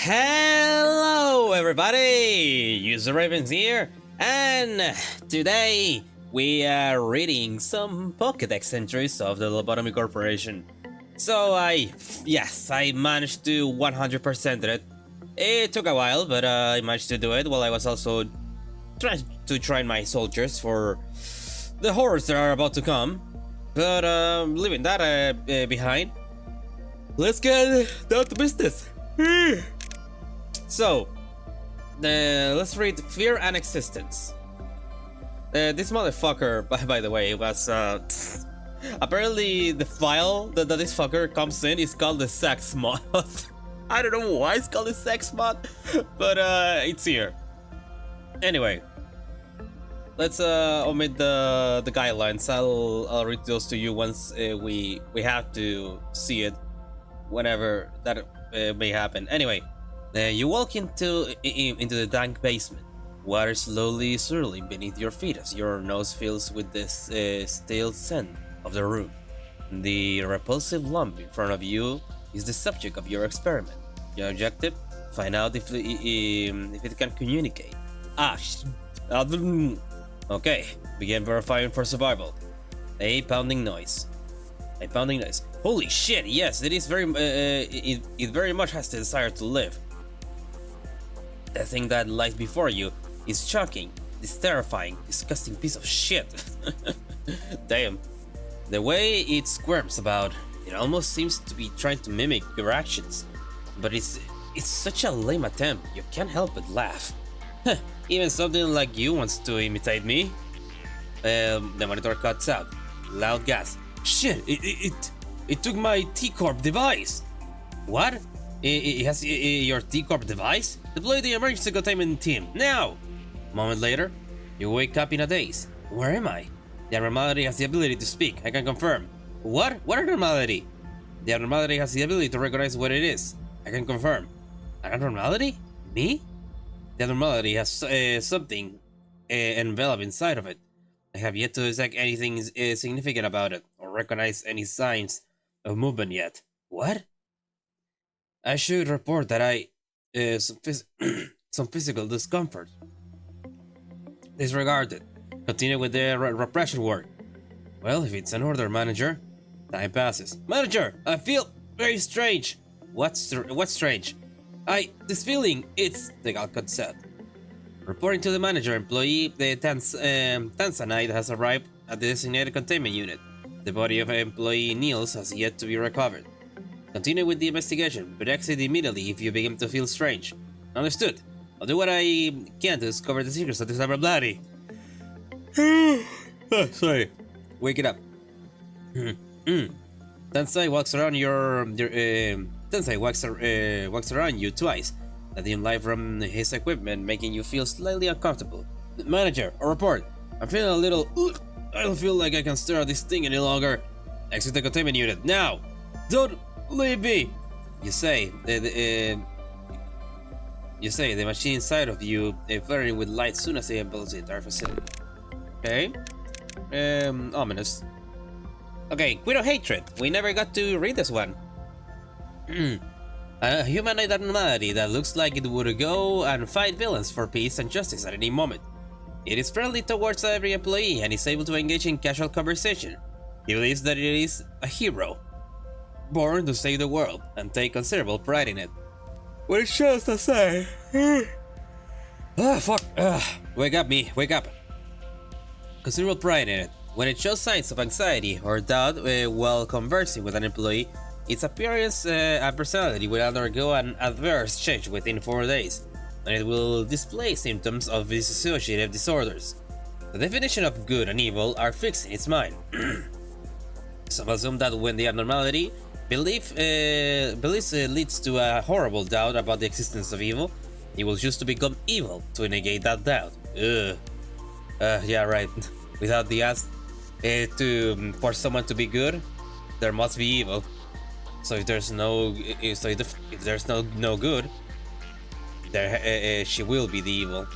Hello everybody! User Ravens here, and today we are reading some pokedex entries of the Lobotomy Corporation. So I managed to 100% it. It took a while, but I managed to do it while I was also trying to train my soldiers for the horrors that are about to come. But leaving that behind, let's get down to business. So, let's read Fear and Existence. This motherfucker, by the way, was apparently the file that this fucker comes in is called the sex mod. I don't know why it's called the sex mod, but it's here. Anyway, let's omit the guidelines. I'll read those to you once we have to see it, whenever that may happen. Anyway. You walk into the dank basement. Water slowly swirling beneath your feet as your nose fills with this stale scent of the room. The repulsive lump in front of you is the subject of your experiment. Your objective? Find out if it can communicate. Okay, begin verifying for survival. A pounding noise. Holy shit! Yes, it is very. It very much has the desire to live. The thing that lies before you is shocking, this terrifying, disgusting piece of shit. Damn. The way it squirms about, it almost seems to be trying to mimic your actions. But it's such a lame attempt, you can't help but laugh. Even something like you wants to imitate me. The monitor cuts out. Loud gasp. Shit, it took my T-Corp device. What? It has your T-Corp device? Deploy the emergency containment team, now! A moment later, you wake up in a daze. Where am I? The abnormality has the ability to speak, I can confirm. What? What abnormality? The abnormality has the ability to recognize what it is. I can confirm. An abnormality? Me? The abnormality has something enveloped inside of it. I have yet to detect anything significant about it, or recognize any signs of movement yet. What? I should report that some physical discomfort. Disregard it. Continue with the repression work. Well, if it's an order, manager. Time passes. Manager, I feel very strange. What's strange? This feeling, it's the Galcott said. Reporting to the manager, employee the Tanzanite has arrived at the designated containment unit. The body of employee Niels has yet to be recovered. Continue with the investigation, but exit immediately if you begin to feel strange. Understood. I'll do what I can to discover the secrets of this abnormality. Sorry. Wake it up. Tensai walks around Tensai walks around you twice, letting light from his equipment, making you feel slightly uncomfortable. Manager, a report. I'm feeling a little. I don't feel like I can stir at this thing any longer. Exit the containment unit now. Don't leave me. You say the machine inside of you flaring with light soon as they embellish the entire facility. Okay. Ominous. Okay, Quid of Hatred. We never got to read this one. A humanoid abnormality that looks like it would go and fight villains for peace and justice at any moment. It is friendly towards every employee and is able to engage in casual conversation. He believes that it is a hero, born to save the world, and take considerable pride in it. What it shows to say. Fuck. Wake up, me. Wake up. Considerable pride in it. When it shows signs of anxiety or doubt while conversing with an employee, its appearance and personality will undergo an adverse change within 4 days, and it will display symptoms of dissociative disorders. The definition of good and evil are fixed in its mind. Some assume that when the abnormality belief leads to a horrible doubt about the existence of evil, it will choose to become evil to negate that doubt. Yeah, right. Without the ask for someone to be good, there must be evil. So if there's no good, there she will be the evil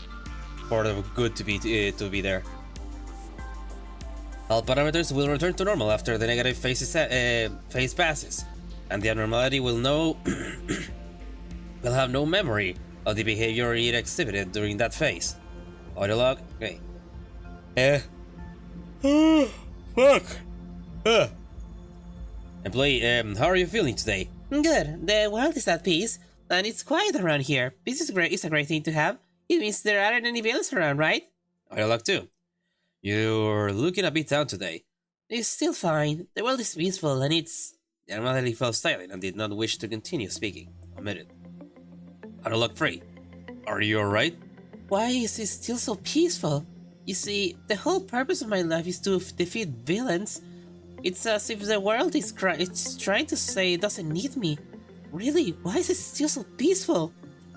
for the good to be there. All parameters will return to normal after the negative phase passes, and the abnormality will know I'll have no memory of the behavior it exhibited during that phase. Audio log? Okay. Fuck. Employee, how are you feeling today? Good. The world is at peace, and it's quiet around here. Peace is great. It's a great thing to have. It means there aren't any villains around, right? Audio log 2. You're looking a bit down today. It's still fine. The world is peaceful, and it's... The anomaly fell silent and did not wish to continue speaking. Omitted. Audio log 3. Are you alright? Why is it still so peaceful? You see, the whole purpose of my life is to defeat villains. It's as if the world is it's trying to say it doesn't need me. Really, why is it still so peaceful?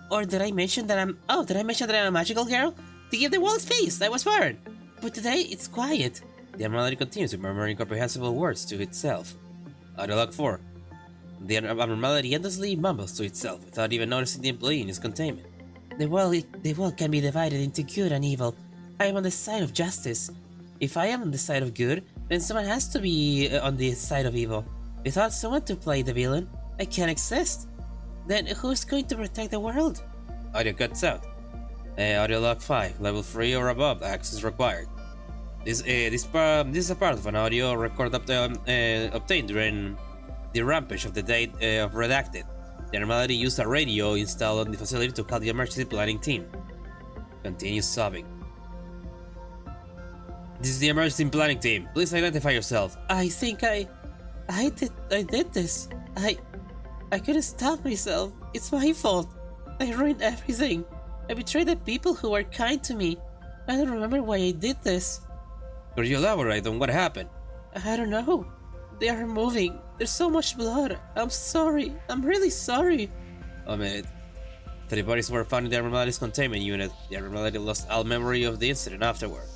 Or did I mention that I'm... Oh, did I mention that I'm a magical girl? To give the world space, I was born. But today, it's quiet. The anomaly continues to murmur incomprehensible words to itself. Audio log 4. The abnormality endlessly mumbles to itself without even noticing the employee in his containment. The world can be divided into good and evil. I am on the side of justice. If I am on the side of good, then someone has to be on the side of evil. Without someone to play the villain, I can't exist. Then who's going to protect the world? Audio cuts out. Audio log 5. Level 3 or above access required. This is a part of an audio record obtained during the rampage of the date of Redacted. The anomaly used a radio installed on the facility to call the emergency planning team. Continues sobbing. This is the emergency planning team. Please identify yourself. I think I did this. I couldn't stop myself. It's my fault. I ruined everything. I betrayed the people who were kind to me. I don't remember why I did this. Could you elaborate on what happened? I don't know. They are moving. There's so much blood. I'm sorry. I'm really sorry. A minute. 3 bodies were found in the abnormality's containment unit. The abnormality lost all memory of the incident afterward.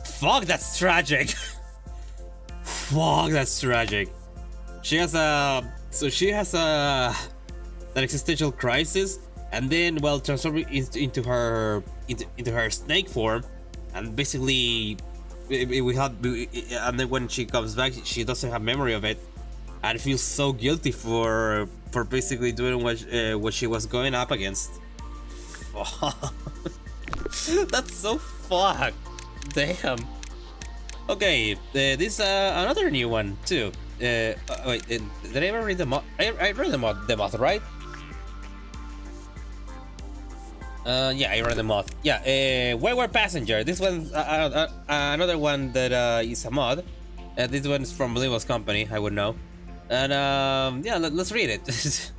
Fuck, that's tragic! Fuck, that's tragic. She has an existential crisis, and then, well, transforming into her snake form, and basically, and then when she comes back, she doesn't have memory of it, and feels so guilty for basically doing what she was going up against. That's so fucked. Damn. Okay, this another new one too. Wait, did I ever read the mod? I read the mod, right? Yeah, I read the mod. Yeah, Wayward Passenger. This one's another one that is a mod. This one's from Blimbo's company, I would know. And yeah, let's read it.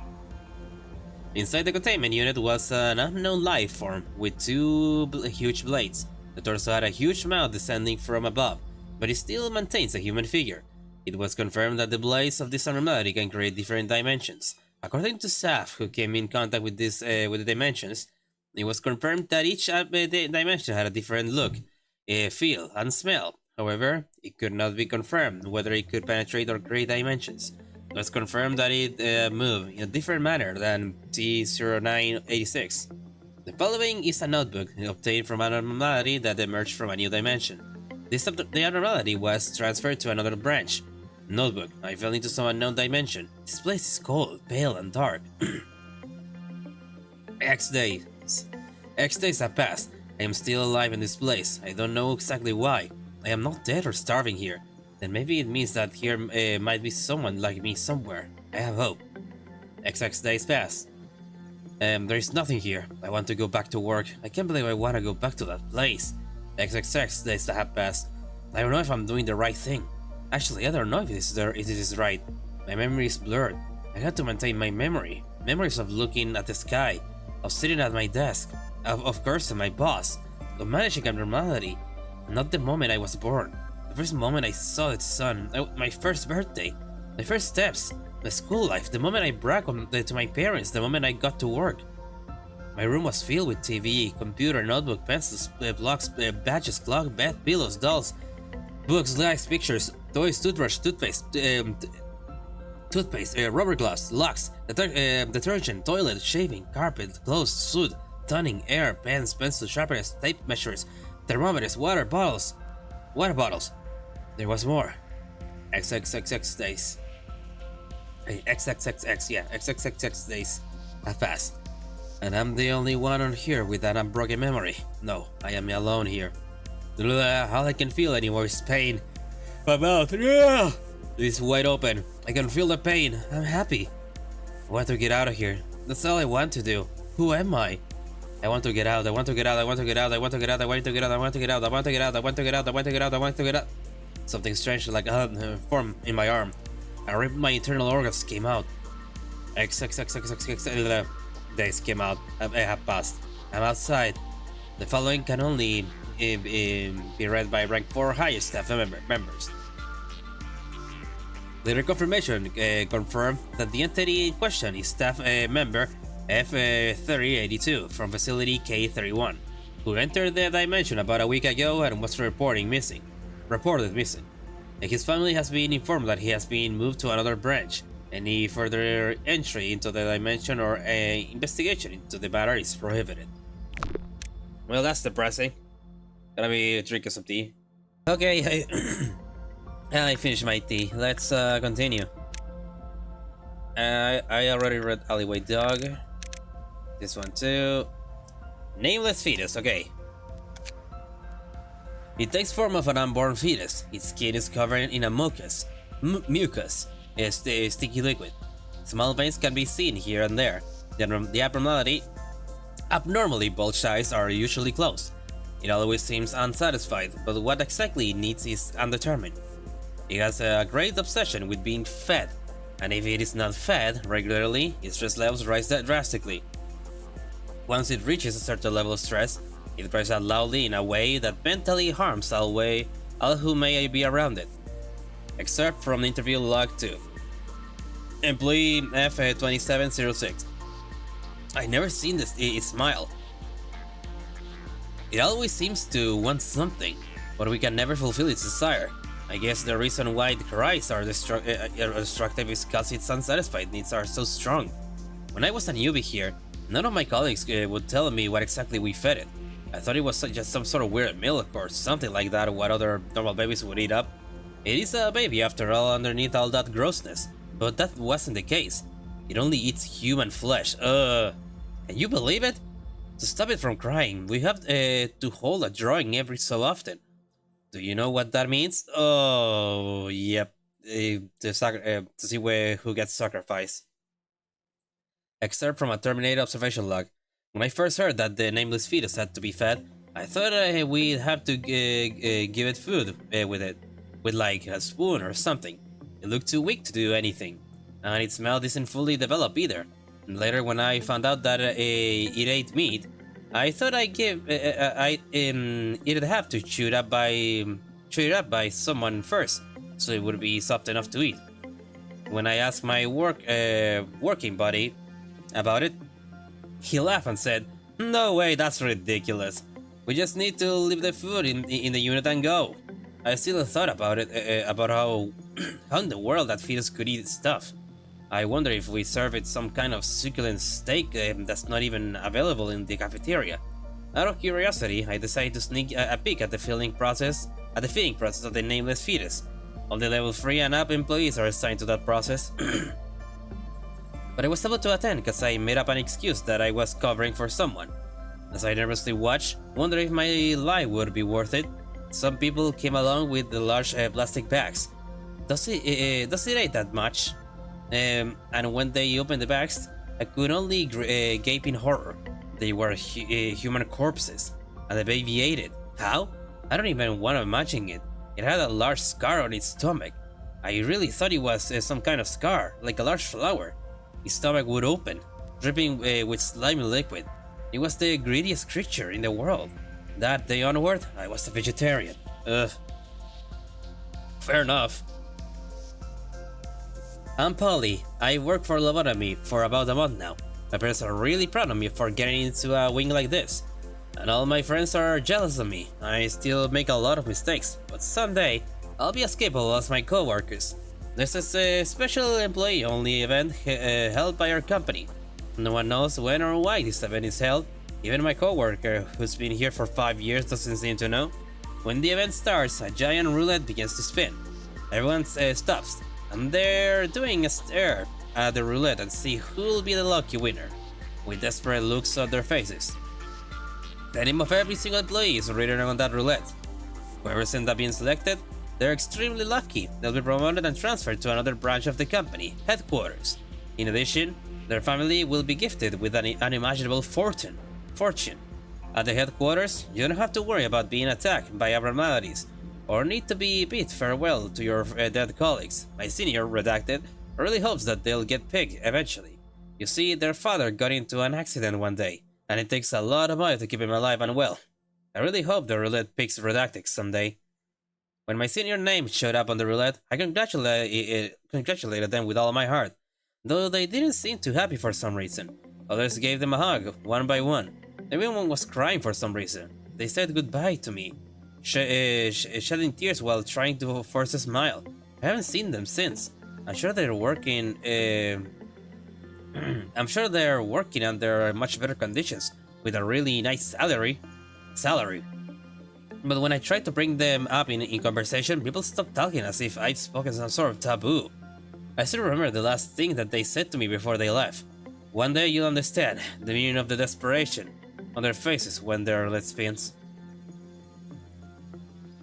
Inside the containment unit was an unknown life form with 2 huge blades. The torso had a huge mouth descending from above, but it still maintains a human figure. It was confirmed that the blades of this anomaly can create different dimensions. According to staff who came in contact with the dimensions, it was confirmed that each dimension had a different look, feel, and smell. However, it could not be confirmed whether it could penetrate or create dimensions. It was confirmed that it moved in a different manner than T0986. The following is a notebook obtained from an anomaly that emerged from a new dimension. The abnormality was transferred to another branch. Notebook. I fell into some unknown dimension. This place is cold, pale, and dark. X days. X days have passed. I am still alive in this place. I don't know exactly why. I am not dead or starving here. Then maybe it means that here might be someone like me somewhere. I have hope. XX days pass. There is nothing here. I want to go back to work. I can't believe I want to go back to that place. XXX days that have passed. I don't know if I'm doing the right thing. Actually, I don't know if it is right. My memory is blurred. I had to maintain my memory. Memories of looking at the sky, of sitting at my desk, of cursing my boss, of managing abnormality. Not the moment I was born. The first moment I saw the sun, my first birthday, my first steps, my school life, the moment I bragged to my parents, the moment I got to work. My room was filled with TV, computer, notebook, pencils, blocks, badges, clock, bed, pillows, dolls, books, lights, pictures, toys, toothbrush, toothpaste, rubber gloves, locks, detergent, toilet, shaving, carpet, clothes, suit, toning, air, pens, pencils, sharpeners, tape measures, thermometers, water bottles. There was more. XXXX days. XXXX, yeah, XXXX days have passed. And I'm the only one on here with an unbroken memory. No, I am alone here. All I can feel anymore is pain. My mouth is wide open. I can feel the pain. I'm happy. I want to get out of here. That's all I want to do. Who am I? I want to get out. I want to get out. I want to get out. I want to get out. I want to get out. I want to get out. I want to get out. I want to get out. I want to get out. I want to get out. Something strange like formed in my arm. I ripped my internal organs came out. Days came out. I have passed. I'm outside. The following can only be read by rank 4 higher staff members. The reconfirmation confirmed that the entity in question is staff member F3082 from facility K31, who entered the dimension about a week ago and was reported missing. His family has been informed that he has been moved to another branch. Any further entry into the dimension or investigation into the matter is prohibited. Well, that's depressing. Gonna be drinking some tea. Okay, I finished my tea. Let's continue. I already read Alleyway Dog. This one too. Nameless fetus. Okay. It takes form of an unborn fetus. Its skin is covered in a mucus. Is a sticky liquid. Small veins can be seen here and there. The abnormally bulged eyes are usually closed. It always seems unsatisfied, but what exactly it needs is undetermined. It has a great obsession with being fed, and if it is not fed regularly, its stress levels rise drastically. Once it reaches a certain level of stress, it cries out loudly in a way that mentally harms all who may be around it. Excerpt from interview log 2. Employee F2706. I never seen it smile. It always seems to want something, but we can never fulfill its desire. I guess the reason why the cries are destructive is because its unsatisfied needs are so strong. When I was a newbie here, none of my colleagues would tell me what exactly we fed it. I thought it was just some sort of weird milk or something like that, what other normal babies would eat up. It is a baby after all underneath all that grossness, but that wasn't the case. It only eats human flesh. Can you believe it? To stop it from crying, we have to hold a drawing every so often. Do you know what that means? Oh, yep. To see who gets sacrificed. Excerpt from a terminated observation log. When I first heard that the nameless fetus had to be fed, I thought we'd have to give it food with like a spoon or something. It looked too weak to do anything, and its mouth isn't fully developed either. And later, when I found out that it ate meat, I thought it'd have to chew it up by someone first, so it would be soft enough to eat. When I asked my working buddy about it, he laughed and said, "No way, that's ridiculous. We just need to leave the food in the unit and go." I still thought about it, about how in the world that fetus could eat stuff. I wonder if we serve it some kind of succulent steak that's not even available in the cafeteria. Out of curiosity, I decided to sneak a peek at the feeding process of the nameless fetus. Only level 3 and up employees are assigned to that process. But I was able to attend because I made up an excuse that I was covering for someone. As I nervously watched, wondering if my life would be worth it, some people came along with the large plastic bags. Does it eat that much? And when they opened the bags, I could only gape in horror. They were human corpses, and the baby ate it. How? I don't even want to imagine it. It had a large scar on its stomach. I really thought it was some kind of scar, like a large flower. Its stomach would open, dripping with slimy liquid. It was the greediest creature in the world. That day onward, I was a vegetarian. Ugh. Fair enough. I'm Polly. I work for Lobotomy for about a month now. My parents are really proud of me for getting into a wing like this. And all my friends are jealous of me. I still make a lot of mistakes, but someday, I'll be as capable as my co-workers. This is a special employee-only event held by our company. No one knows when or why this event is held. Even my co-worker, who's been here for 5 years, doesn't seem to know. When the event starts, a giant roulette begins to spin. Everyone stops, and they're doing a stare at the roulette and see who'll be the lucky winner. with desperate looks on their faces. The name of every single employee is written on that roulette. Whoever ends up being selected, they're extremely lucky. They'll be promoted and transferred to another branch of the company, headquarters. In addition, their family will be gifted with an unimaginable fortune. At the headquarters, you don't have to worry about being attacked by abnormalities, or need to bid farewell to your dead colleagues. My senior, Redacted, really hopes that they'll get picked eventually. You see, their father got into an accident one day, and it takes a lot of money to keep him alive and well. I really hope the roulette picks Redacted someday. When my senior name showed up on the roulette, I congratulated them with all my heart, though they didn't seem too happy for some reason. Others gave them a hug, one by one. Everyone was crying for some reason. They said goodbye to me, shedding tears while trying to force a smile. I haven't seen them since. I'm sure they're working. I'm sure they're working under much better conditions, with a really nice salary. But when I tried to bring them up in conversation, people stopped talking as if I'd spoken some sort of taboo. I still remember the last thing that they said to me before they left. One day you'll understand the meaning of the desperation on their faces when their roulette spins.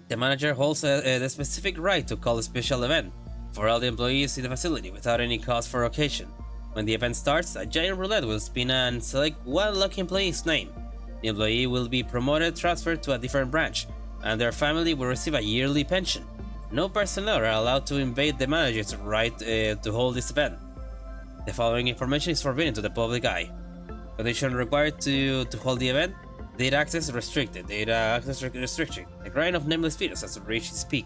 The manager holds the specific right to call a special event for all the employees in the facility without any cause for occasion. When the event starts, a giant roulette will spin and select one lucky employee's name. The employee will be promoted, transferred to a different branch, and their family will receive a yearly pension. No personnel are allowed to invade the manager's right to hold this event. The following information is forbidden to the public eye. Condition required to hold the event: data access restricted. The grind of nameless fetus has reached its peak.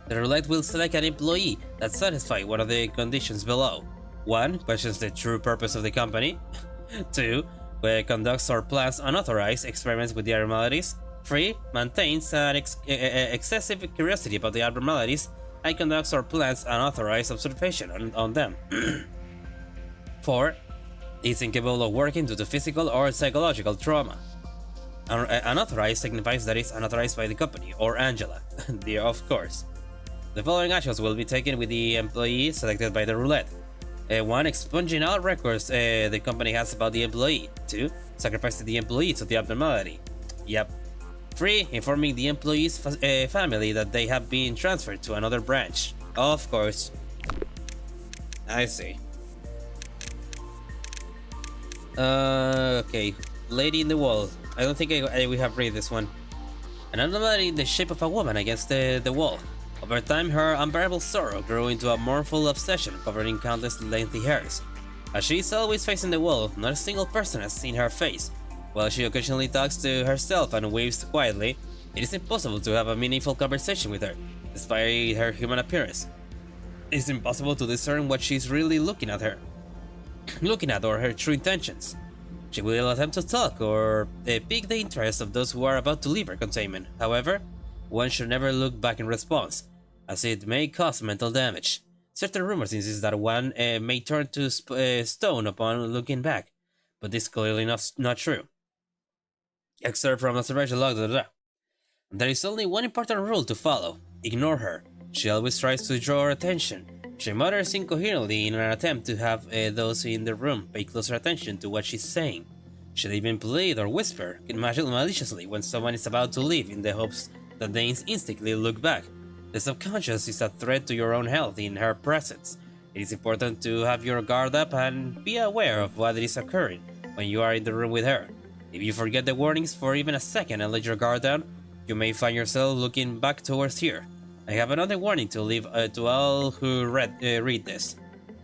The roulette will select an employee that satisfies one of the conditions below. 1. Questions the true purpose of the company. 2. Conducts or plans unauthorized experiments with the abnormalities. 3. Maintains an excessive curiosity about the abnormalities and conducts or plans unauthorized observation on them. 4. Is incapable of working due to physical or psychological trauma. Unauthorized signifies that it's unauthorized by the company, or Angela, of course. The following actions will be taken with the employee selected by the roulette. 1. Expunging all records the company has about the employee. 2. Sacrificing the employee to the abnormality. Yep. 3. Informing the employee's family that they have been transferred to another branch. Of course. I see. Okay. Lady in the Wall. I don't think we have read this one. An anomaly in the shape of a woman against the wall. Over time, her unbearable sorrow grew into a mournful obsession covering countless lengthy hairs. As she is always facing the wall, not a single person has seen her face. While she occasionally talks to herself and waves quietly, it is impossible to have a meaningful conversation with her, despite her human appearance. It is impossible to discern what she is really looking at or her true intentions. She will attempt to talk or pique the interest of those who are about to leave her containment. However, one should never look back in response, as it may cause mental damage. Certain rumors insist that one may turn to stone upon looking back, but this is clearly not true. Excerpt from observation log. There is only one important rule to follow: ignore her. She always tries to draw our attention. She mutters incoherently in an attempt to have those in the room pay closer attention to what she's saying. She'll even plead or whisper maliciously when someone is about to leave in the hopes that they instinctively look back. The subconscious is a threat to your own health in her presence. It is important to have your guard up and be aware of what is occurring when you are in the room with her. If you forget the warnings for even a second and let your guard down, you may find yourself looking back towards here. I have another warning to leave to all who read this.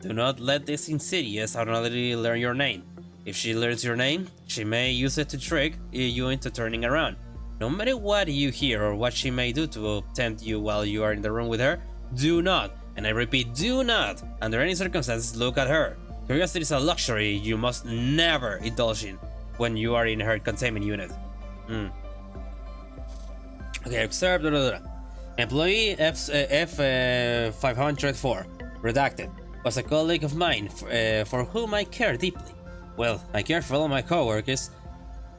Do not let this insidious abnormality learn your name. If she learns your name, she may use it to trick you into turning around. No matter what you hear or what she may do to tempt you while you are in the room with her, do not, and I repeat, do not, under any circumstances, look at her. Curiosity is a luxury you must never indulge in when you are in her containment unit. Okay, observe. Employee F504, redacted, was a colleague of mine for whom I care deeply. Well, I care for all my coworkers,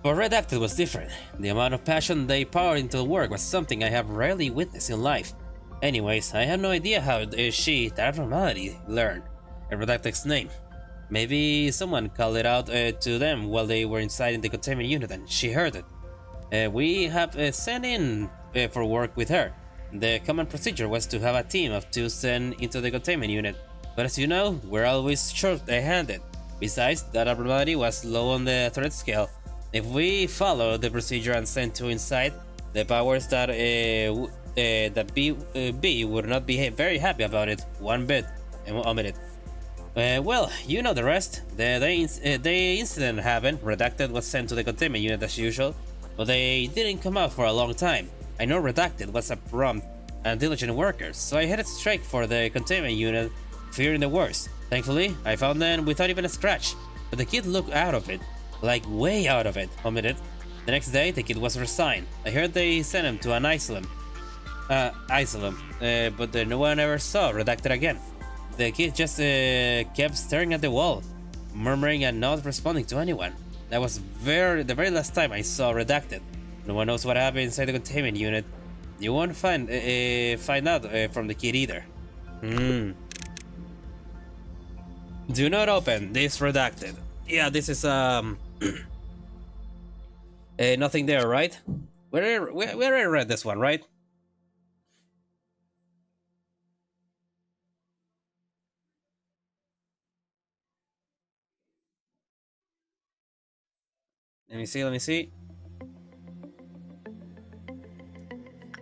but redacted was different. The amount of passion they poured into work was something I have rarely witnessed in life. Anyways, I had no idea how she, that abnormality, learned redacted's name. Maybe someone called it out to them while they were inside in the containment unit and she heard it. We have sent in for work with her. The common procedure was to have a team of 2 sent into the containment unit, but as you know, we're always short-handed. Besides, that abnormality was low on the threat scale. If we follow the procedure and send 2 inside, the powers that B would not be very happy about it one bit, and will omit it. Well, you know the rest. The incident happened. Redacted was sent to the containment unit as usual, but they didn't come out for a long time. I know Redacted was a prompt and diligent worker, so I headed straight for the containment unit, fearing the worst. Thankfully, I found them without even a scratch, but the kid looked out of it. Like way out of it, omitted. The next day, the kid was resigned. I heard they sent him to an asylum. But no one ever saw Redacted again. The kid just kept staring at the wall, murmuring and not responding to anyone. That was the very last time I saw Redacted. No one knows what happened inside the containment unit. You won't find out from the kid either. Do not open this. Redacted. Yeah, this is nothing there, right? Where I read this one, right? Let me see.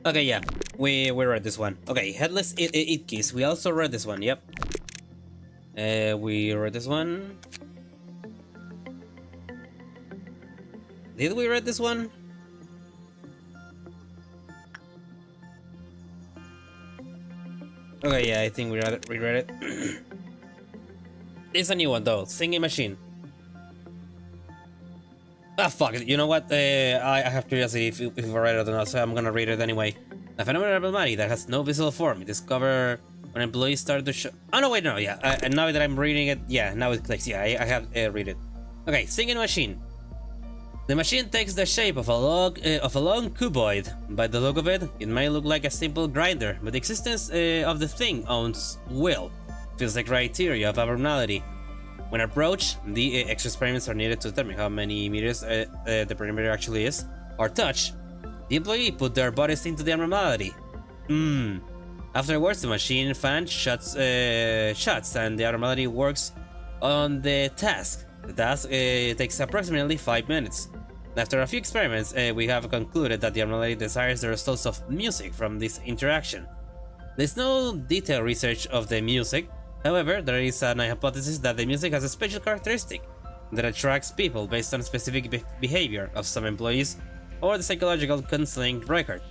Okay, yeah, we read this one. Okay, Headless Itkeys. We also read this one. Yep. We read this one. Did we read this one? Okay, yeah, I think we read it. It's a new one though. Singing Machine. Ah, fuck it. You know what? I have curiosity if I read it or not, so I'm gonna read it anyway. A phenomenal abnormality that has no visible form. It discovered when employees started to show. Oh no, wait, no, yeah. And now that I'm reading it, yeah, now it clicks. Yeah, I have read it. Okay, Singing Machine. The machine takes the shape of a long cuboid. By the look of it, it may look like a simple grinder, but the existence of the thing owns will. Feels like criteria of abnormality. When approached, the extra experiments are needed to determine how many meters the perimeter actually is. Or touch, the employee put their bodies into the abnormality. Afterwards, the machine fan shuts and the abnormality works on the task. The task takes approximately 5 minutes. After a few experiments, we have concluded that the abnormality desires the results of music from this interaction. There's no detailed research of the music. However, there is an hypothesis that the music has a special characteristic that attracts people based on specific behavior of some employees or the psychological counseling record.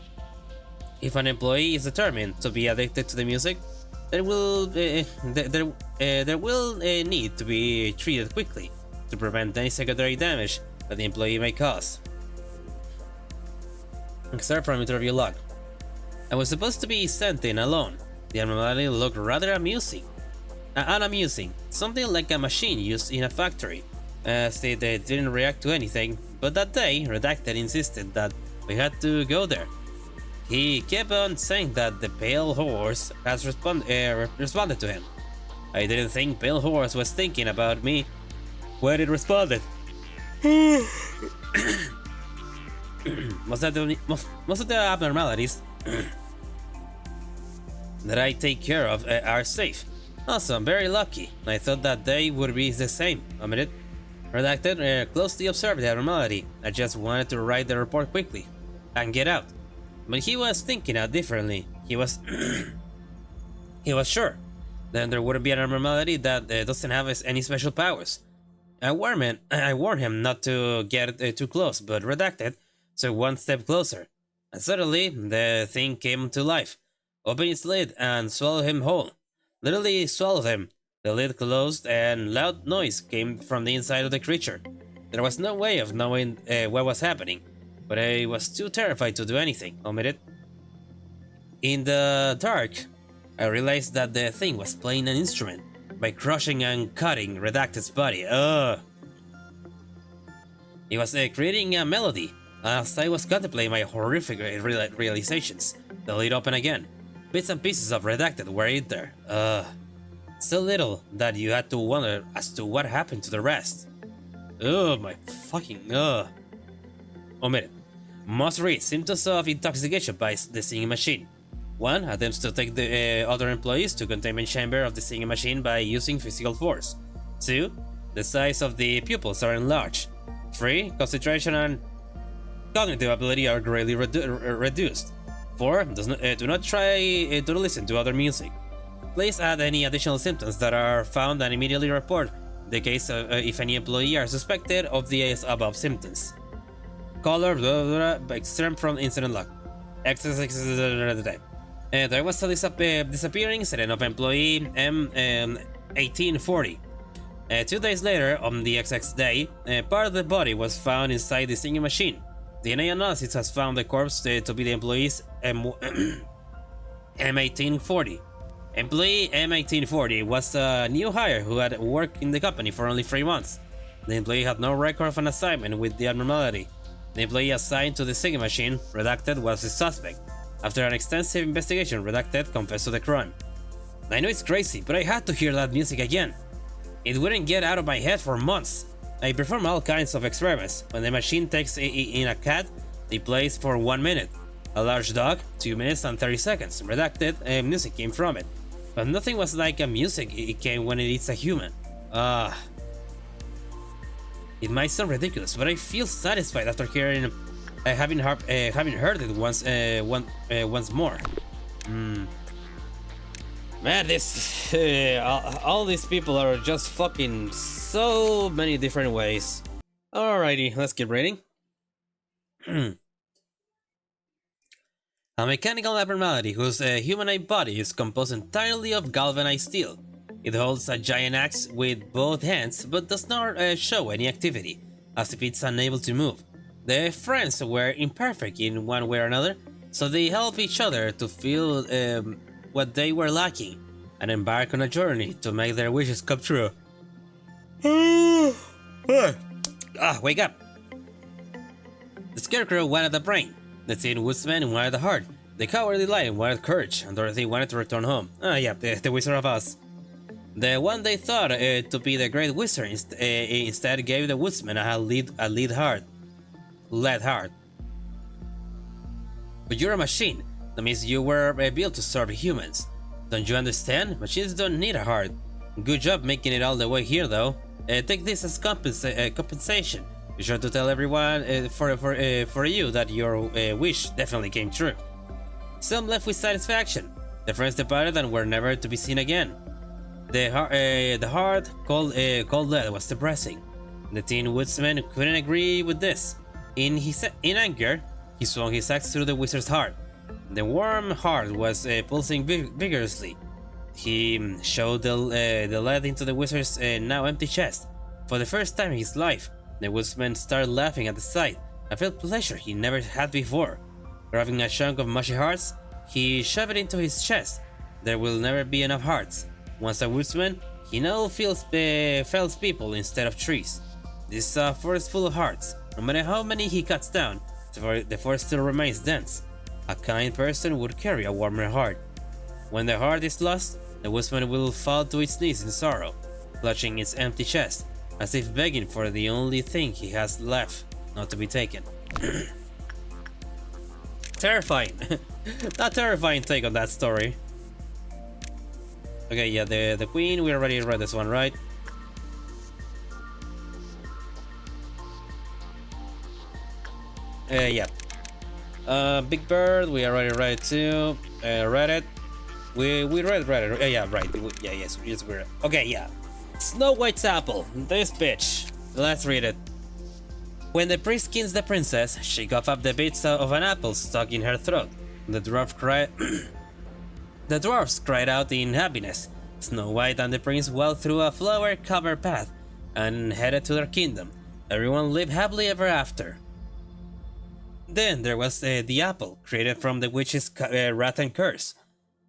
If an employee is determined to be addicted to the music, there will need to be treated quickly to prevent any secondary damage that the employee may cause. Excerpt from interview log. I was supposed to be sent in alone. The abnormality looked rather unamusing, something like a machine used in a factory. They didn't react to anything, but that day, Redacted insisted that we had to go there. He kept on saying that the Pale Horse has responded to him. I didn't think Pale Horse was thinking about me when it responded. Most of the abnormalities that I take care of are safe. Also, I'm very lucky. I thought that they would be the same. A minute. Redacted closely observed the abnormality. I just wanted to write the report quickly and get out. But he was thinking out differently. He was he was sure. Then there wouldn't be an abnormality that doesn't have any special powers. I warned him not to get too close, but Redacted took one step closer. And suddenly, the thing came to life, opened its lid and swallowed him whole. Literally swallowed him. The lid closed and loud noise came from the inside of the creature. There was no way of knowing what was happening, but I was too terrified to do anything. Omitted. In the dark, I realized that the thing was playing an instrument by crushing and cutting Redacted's body. It was creating a melody. As I was contemplating my horrific realizations, the lid opened again. Bits and pieces of Redacted were in there. So little that you had to wonder as to what happened to the rest. Oh my fucking Omitted. Must read symptoms of intoxication by the singing machine. 1. Attempts to take the other employees to containment chamber of the singing machine by using physical force. 2. The size of the pupils are enlarged. 3. Concentration and cognitive ability are greatly reduced. 4. Do not try to listen to other music. Please add any additional symptoms that are found and immediately report the case if any employee are suspected of the above symptoms. Color, blah, blah, extreme from incident log. There was a disappearing incident of employee M1840. 2 days later, on the XX day, part of the body was found inside the singing machine. DNA analysis has found the corpse to be the employee's M1840. Employee M1840 was a new hire who had worked in the company for only 3 months. The employee had no record of an assignment with the abnormality. The employee assigned to the singing machine, Redacted, was the suspect. After an extensive investigation, Redacted confessed to the crime. I know it's crazy, but I had to hear that music again. It wouldn't get out of my head for months. I perform all kinds of experiments. When the machine takes in a cat, it plays for 1 minute. A large dog, 2 minutes and 30 seconds. Redacted, music came from it. But nothing was like a music it came when it eats a human. It might sound ridiculous, but I feel satisfied after hearing, having heard it once more. Man, this all these people are just fucking so many different ways. Alrighty, let's keep reading. A mechanical abnormality whose humanoid body is composed entirely of galvanized steel. It holds a giant axe with both hands, but does not show any activity, as if it's unable to move. The friends were imperfect in one way or another, so they help each other to feel what they were lacking, and embark on a journey to make their wishes come true. Wake up! The Scarecrow wanted the brain, the Tin Woodsman wanted the heart, the Cowardly Lion wanted courage, and Dorothy wanted to return home. The Wizard of Oz. The one they thought to be the Great Wizard instead gave the Woodsman a lead heart. But you're a machine. That means you were built to serve humans. Don't you understand? Machines don't need a heart. Good job making it all the way here, though. Take this as compensation. Be sure to tell everyone for you that your wish definitely came true. Some left with satisfaction. The friends departed and were never to be seen again. The hard, cold lead was depressing. The Tin Woodsman couldn't agree with this. In anger, he swung his axe through the wizard's heart. The warm heart was pulsing vigorously. He shoved the lead into the wizard's now empty chest. For the first time in his life, the woodsman started laughing at the sight. I felt pleasure he never had before. Grabbing a chunk of mushy hearts, he shoved it into his chest. There will never be enough hearts. Once a woodsman, he now fells people instead of trees. This is a forest full of hearts. No matter how many he cuts down, the forest still remains dense. A kind person would carry a warmer heart. When the heart is lost, the woodsman will fall to its knees in sorrow, clutching its empty chest, as if begging for the only thing he has left not to be taken. Terrifying. A terrifying take on that story. Okay, yeah, the Queen, we already read this one, right? Yeah. Big Bird, we already read it too. Read it. We read it. Yeah, right. Yeah, yes, we read. Okay, yeah. Snow White's apple. This bitch. Let's read it. When the priest kissed the princess, she coughed up the bits of an apple stuck in her throat. The dwarf cried. The dwarfs cried out in happiness. Snow White and the prince walked through a flower-covered path and headed to their kingdom. Everyone lived happily ever after. Then there was the apple, created from the witch's wrath and curse.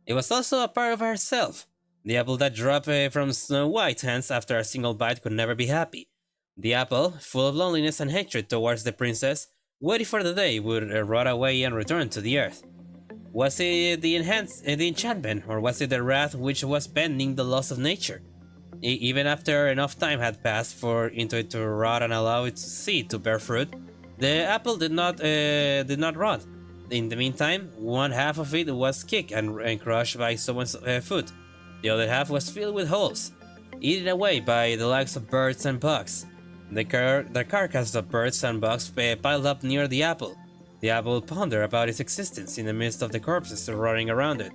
It was also a part of herself. The apple that dropped from Snow White's hands after a single bite could never be happy. The apple, full of loneliness and hatred towards the princess, waited for the day it would rot away and return to the earth. Was it the enchantment, or was it the wrath which was bending the laws of nature? Even after enough time had passed for into it to rot and allow its seed to bear fruit, the apple did not rot. In the meantime, one half of it was kicked and crushed by someone's foot. The other half was filled with holes, eaten away by the likes of birds and bugs. The carcass of birds and bugs piled up near the apple. The apple pondered about its existence in the midst of the corpses rotting around it.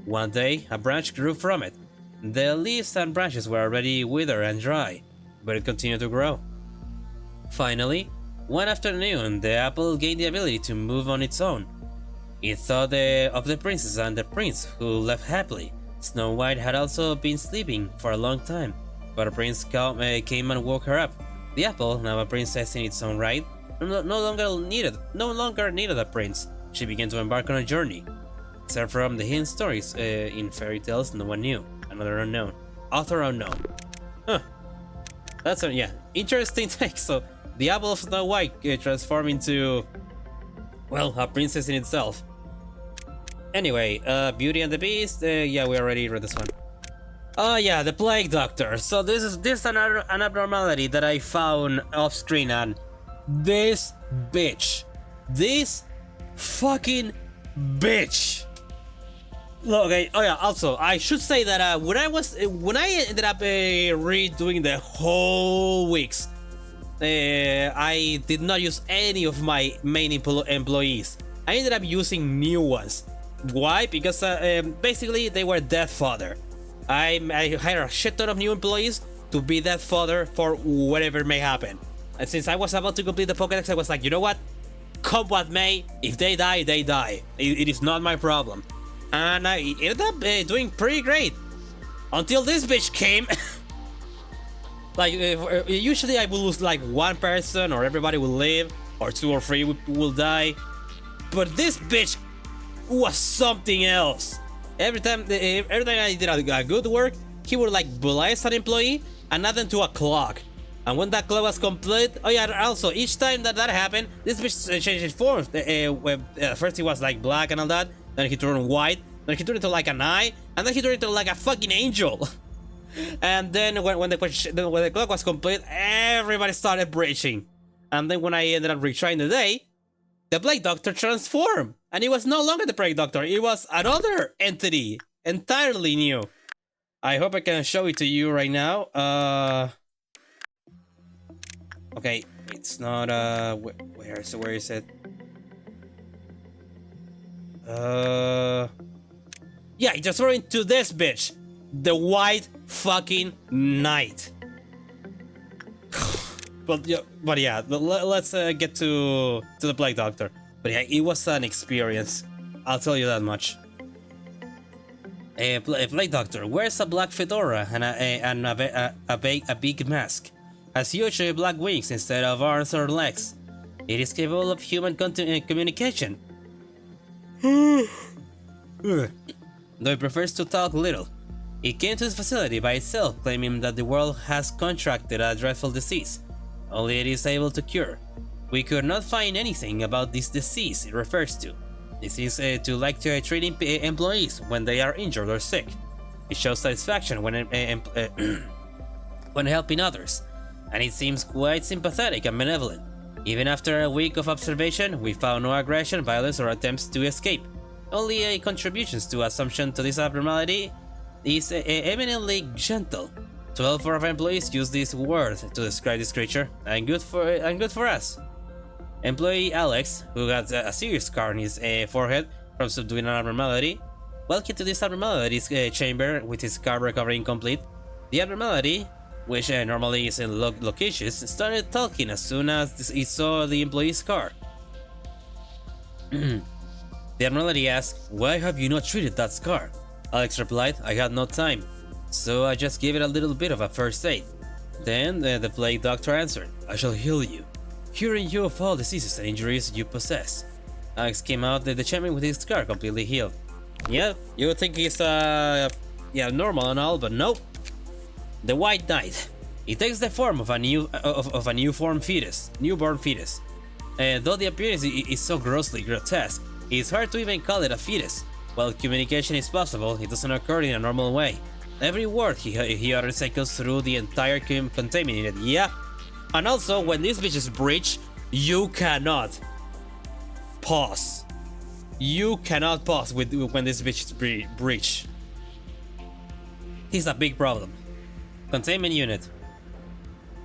One day, a branch grew from it. The leaves and branches were already withered and dry, but it continued to grow. Finally, one afternoon, the apple gained the ability to move on its own. It thought of the princess and the prince, who left happily. Snow White had also been sleeping for a long time, but a prince came and woke her up. The apple, now a princess in its own right, no longer needed a prince. She began to embark on a journey. Except from the hidden stories in fairy tales no one knew. Another unknown. Author unknown. Huh. That's a, yeah, interesting take. So, the apple of Snow White transformed into, well, a princess in itself. Anyway, Beauty and the Beast, yeah, we already read this one. Oh yeah, the Plague Doctor. So this is an abnormality that I found off screen, and this bitch. This fucking bitch. Okay, oh yeah, also, I should say that when I ended up redoing the whole weeks, I did not use any of my main employees. I ended up using new ones. Why? Because basically they were death fodder. I hired a shit ton of new employees to be death fodder for whatever may happen. And since I was about to complete the pokedex, I was like, you know what? Come what may, if they die, they die. It is not my problem. And I ended up doing pretty great. Until this bitch came. Like, usually I will lose like one person, or everybody will live, or 2 or 3 will die. But this bitch was something else. Every time I did a good work, he would like bless an employee and add them to a clock. And when that clock was complete, oh yeah, also each time that happened, this bitch changed his form. First he was like black and all that, then he turned white, then he turned into like an eye, and then he turned into like a fucking angel. And then when the clock was complete, everybody started breaching. And then when I ended up retrying the day, the Plague Doctor transformed, and it was no longer the Plague Doctor, it was another entity, entirely new. I hope I can show it to you right now. Okay, it's not, where is it? Yeah, it just threw into this bitch. The White fucking Knight. But yeah, let's get to the Plague Doctor. But yeah, it was an experience. I'll tell you that much. A Plague Doctor wears a black fedora and a big mask. Has huge black wings instead of arms or legs. It is capable of human communication. Though it prefers to talk little. It came to this facility by itself, claiming that the world has contracted a dreadful disease. Only it is able to cure. We could not find anything about this disease it refers to. This is to like treating employees when they are injured or sick. It shows satisfaction when when helping others, and it seems quite sympathetic and benevolent. Even after a week of observation, we found no aggression, violence, or attempts to escape. Only contributions to assumption to this abnormality is eminently gentle. 12 of our employees use this word to describe this creature, and good for us. Employee Alex, who got a serious scar on his forehead from subduing an abnormality, welcome to this abnormality's chamber with his scar recovery incomplete. The abnormality, which normally is in loquacious, started talking as soon as he saw the employee's scar. The abnormality asked, "Why have you not treated that scar?" Alex replied, "I had no time, so I just gave it a little bit of a first aid." Then the Plague Doctor answered, "I shall heal you, curing you of all diseases and injuries you possess." Alex came out the chamber with his scar completely healed. Yeah, you would think he's normal and all, but nope. The White Knight. It takes the form of a newborn fetus. Though the appearance is so grossly grotesque, It's hard to even call it a fetus. While communication is possible, it doesn't occur in a normal way. Every word he utters echoes through the entire containment unit. Yeah. And also, when this bitch is breached, you cannot pause. You cannot pause when this bitch is breached. It's a big problem. Containment unit.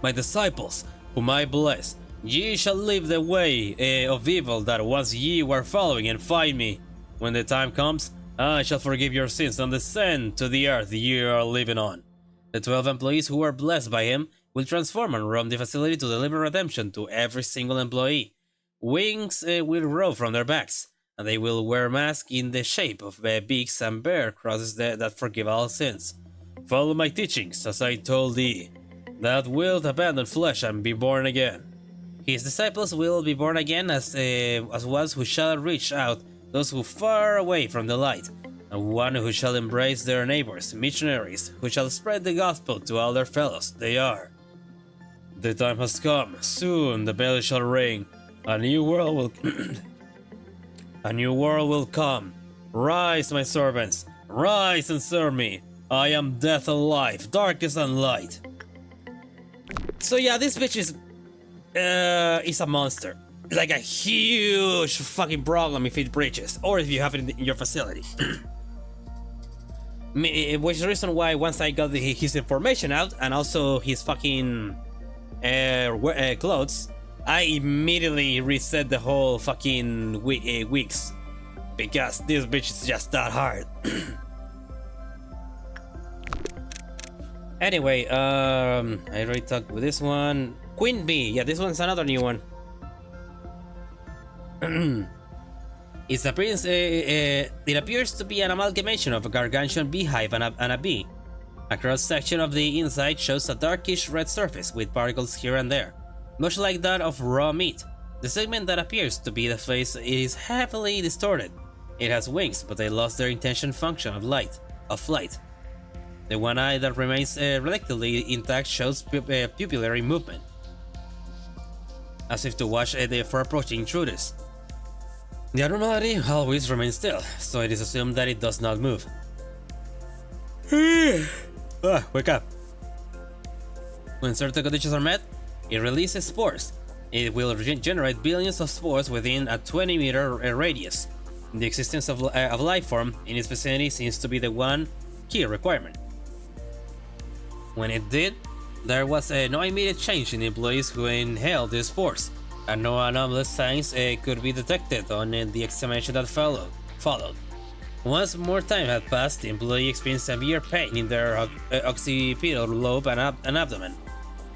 My disciples, whom I bless, ye shall leave the way of evil that once ye were following and find me. When the time comes, I shall forgive your sins and descend to the earth ye are living on. The 12 employees who were blessed by him will transform and roam the facility to deliver redemption to every single employee. Wings will grow from their backs, and they will wear masks in the shape of beaks and bear crosses that forgive all sins. Follow my teachings, as I told thee. Thou wilt abandon flesh and be born again. His disciples will be born again as ones who shall reach out those who far away from the light, and one who shall embrace their neighbors, missionaries, who shall spread the gospel to all their fellows. They are. The time has come. Soon the bell shall ring. A new world will a new world will come. Rise, my servants. Rise and serve me. I am death and life, darkness and light. So yeah, this bitch is a monster. Like a huge fucking problem if it breaches, or if you have it in your facility. Which is the reason why once I got his information out, and also his fucking clothes, I immediately reset the whole fucking weeks. Because this bitch is just that hard. Anyway, I already talked with this one. Queen Bee, yeah, this one's another new one. It appears to be an amalgamation of a gargantuan beehive and a bee. A cross-section of the inside shows a darkish red surface with particles here and there, much like that of raw meat. The segment that appears to be the face is heavily distorted. It has wings, but they lost their intention function of flight. The one eye that remains relatively intact shows pupillary movement, as if to watch for approaching intruders. The abnormality always remains still, so it is assumed that it does not move. Wake up. When certain conditions are met, it releases spores. It will generate billions of spores within a 20-meter radius. The existence of life form in its vicinity seems to be the one key requirement. When it did, there was no immediate change in the employees who inhaled these spores, and no anomalous signs could be detected on the examination that followed. Once more time had passed, the employee experienced severe pain in their occipital lobe and abdomen.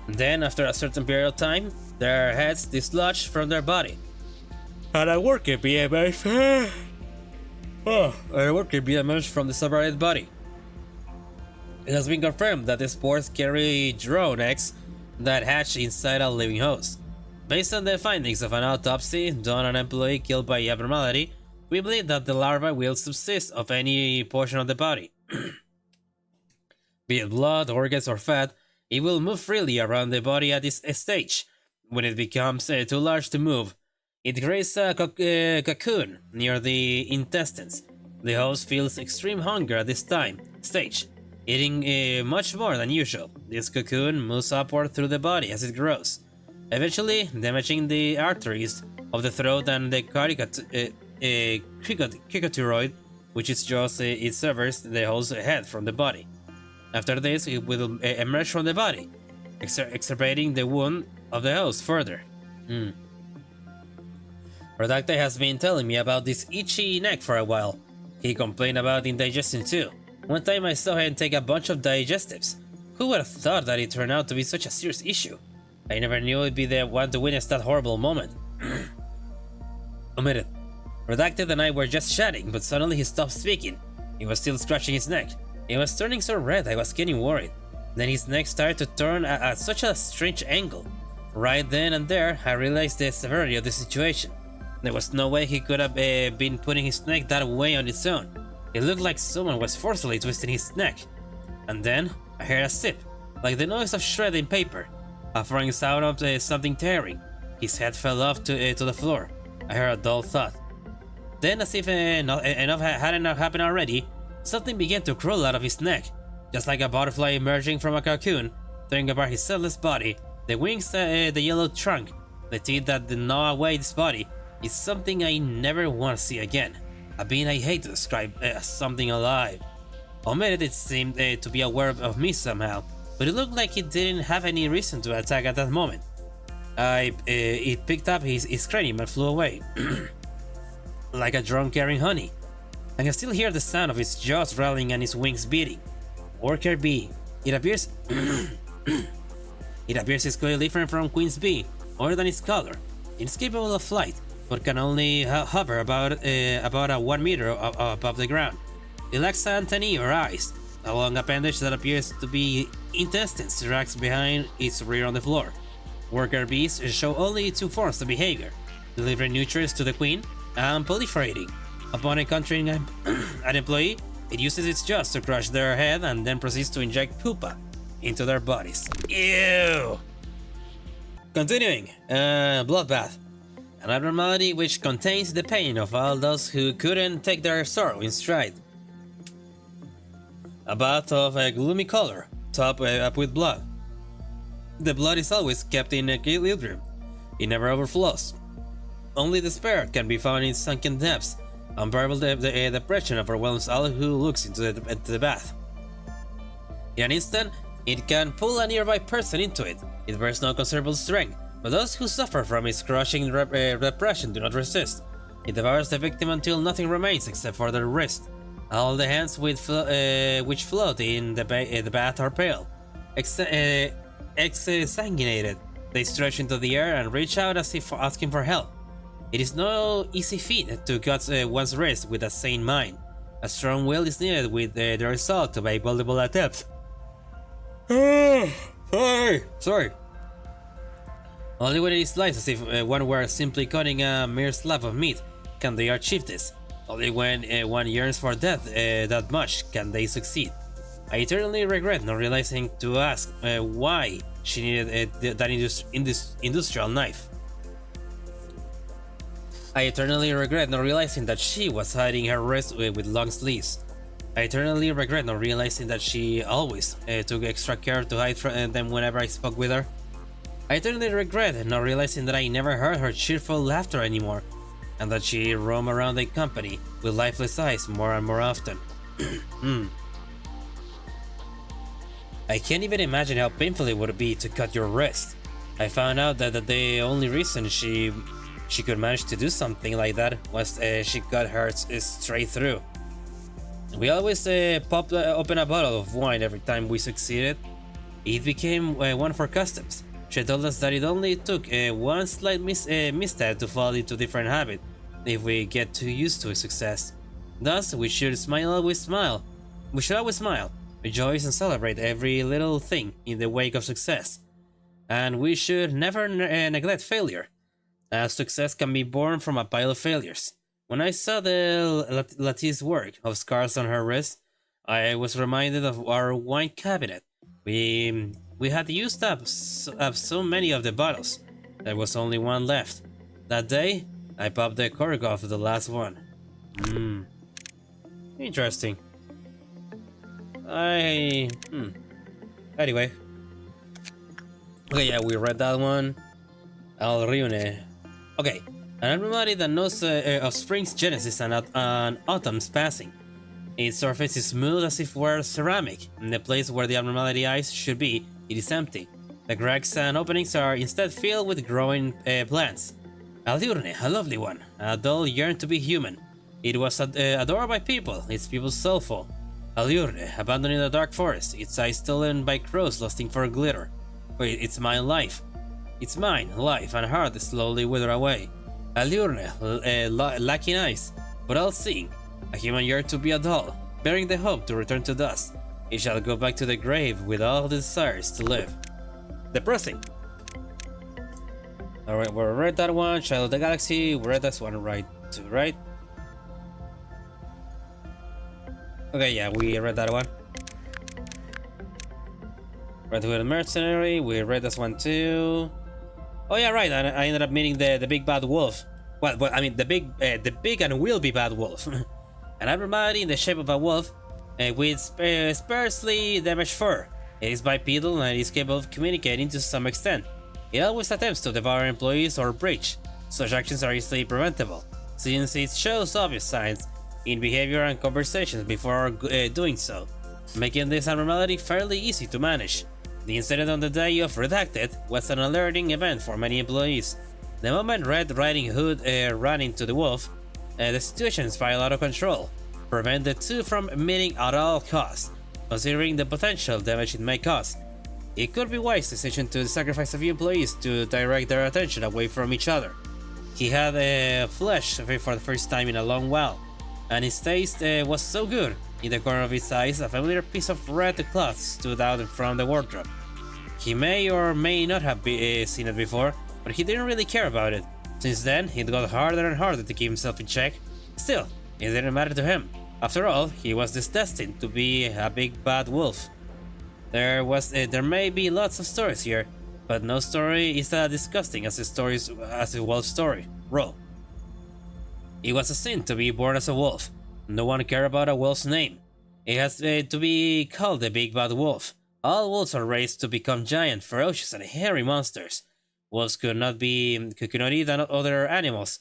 Then, after a certain period of time, their heads dislodged from their body. And a worker bee emerged from the separated body. It has been confirmed that the spores carry drone eggs that hatch inside a living host. Based on the findings of an autopsy done on an employee killed by abnormality, we believe that the larva will subsist of any portion of the body. Be it blood, organs, or fat, it will move freely around the body at this stage. When it becomes too large to move, it creates a cocoon near the intestines. The host feels extreme hunger at this stage, eating much more than usual. This cocoon moves upward through the body as it grows, eventually damaging the arteries of the throat and the cricotyroid, which is just it severs the host head from the body. After this, it will emerge from the body, exacerbating the wound of the host further. Redacte has been telling me about this itchy neck for a while. He complained about indigestion too. One time I saw him take a bunch of digestives. Who would have thought that it turned out to be such a serious issue? I never knew I'd be the one to witness that horrible moment. Omitted. Redacted and I were just chatting, but suddenly he stopped speaking. He was still scratching his neck. It was turning so red I was getting worried. Then his neck started to turn at such a strange angle. Right then and there, I realized the severity of the situation. There was no way he could have been putting his neck that way on its own. It looked like someone was forcefully twisting his neck. And then, I heard a sip, like the noise of shredding paper. A foreign sound of something tearing. His head fell off to the floor. I heard a dull thud. Then, as if enough hadn't happened already, something began to crawl out of his neck, just like a butterfly emerging from a cocoon, tearing apart his cellulose body. The wings, the yellow trunk, the teeth that gnaw away his body, is something I never want to see again. A being I hate to describe as something alive. Omitted, it seemed to be aware of me somehow, but it looked like it didn't have any reason to attack at that moment. It picked up his cranium and flew away, like a drone carrying honey. I can still hear the sound of its jaws rattling and its wings beating. Worker B. It appears it's clearly different from Queen's Bee, other than its color. It's capable of flight, but can only hover about 1 meter above the ground. It lacks antennae or eyes. A long appendage that appears to be intestines drags behind its rear on the floor. Worker bees show only 2 forms of behavior: delivering nutrients to the queen and proliferating. Upon encountering an employee, it uses its jaws to crush their head and then proceeds to inject pupa into their bodies. Ew! Continuing, bloodbath. An abnormality which contains the pain of all those who couldn't take their sorrow in stride. A bath of a gloomy color, topped up with blood. The blood is always kept in equilibrium. It never overflows. Only despair can be found in sunken depths. Unbearable depression overwhelms all who looks into the bath. In an instant, it can pull a nearby person into it. It bears no considerable strength, but those who suffer from its crushing repression do not resist. It devours the victim until nothing remains except for their wrist. All the hands which float in the bath are pale, exsanguinated. They stretch into the air and reach out as if asking for help. It is no easy feat to cut one's wrist with a sane mind. A strong will is needed with the result to make multiple attempts. Sorry. Only when it is sliced as if one were simply cutting a mere slab of meat can they achieve this. Only when one yearns for death that much can they succeed. I eternally regret not realizing to ask why she needed that industrial knife. I eternally regret not realizing that she was hiding her wrist with long sleeves. I eternally regret not realizing that she always took extra care to hide from them whenever I spoke with her. I eternally regret not realizing that I never heard her cheerful laughter anymore, and that she roamed around the company with lifeless eyes more and more often. I can't even imagine how painful it would be to cut your wrist. I found out that the only reason she could manage to do something like that was she got hers straight through. We always open a bottle of wine every time we succeeded. It became one for customs. She told us that it only took one slight misstep to fall into different habit if we get too used to success. Thus, we should always smile, rejoice and celebrate every little thing in the wake of success. And we should never neglect failure, as success can be born from a pile of failures. When I saw the lattice work of scars on her wrist, I was reminded of our wine cabinet. We had used up so many of the bottles. There was only one left. That day, I popped the cork off the last one. Interesting. Anyway. Okay, yeah, we read that one. Al Riune. Okay, an abnormality that knows of spring's genesis and autumn's passing. Its surface is smooth as if it were ceramic. In the place where the abnormality eyes should be, it is empty. The cracks and openings are instead filled with growing plants. Aldiurne, a lovely one. A doll yearned to be human. It was adored by people, its people soulful. Aldiurne, abandoned in the dark forest, its eyes stolen by crows lusting for glitter. For its mind, life. Its mind, life, and heart slowly wither away. Aldiurne, lacking eyes, but all-seeing. A human yearned to be a doll, bearing the hope to return to dust. It shall go back to the grave with all the desires to live. Depressing. Alright, we read that one. Child of the Galaxy, we read this one right too, right? Okay, yeah, we read that one. Red Hood Mercenary, we read this one too. Oh yeah, right, I ended up meeting the big bad wolf. I mean the big and will be bad wolf. An abnormality in the shape of a wolf with sparsely damaged fur. It is bipedal and is capable of communicating to some extent. It always attempts to devour employees or breach. Such actions are easily preventable, since it shows obvious signs in behavior and conversations before doing so, making this abnormality fairly easy to manage. The incident on the day of Redacted was an alerting event for many employees. The moment Red Riding Hood ran into the wolf, the situation spiraled out of control, prevent the two from meeting at all costs, considering the potential damage it may cause. It could be a wise decision to sacrifice a few employees to direct their attention away from each other. He had flesh for the first time in a long while, and his taste was so good. In the corner of his eyes, a familiar piece of red cloth stood out from the wardrobe. He may or may not have seen it before, but he didn't really care about it. Since then, it got harder and harder to keep himself in check. Still, it didn't matter to him. After all, he was destined to be a big bad wolf. There may be lots of stories here, but no story is as disgusting as a wolf story. Roll. It was a sin to be born as a wolf. No one cared about a wolf's name. It has to be called the big bad wolf. All wolves are raised to become giant, ferocious, and hairy monsters. Wolves could not eat other animals,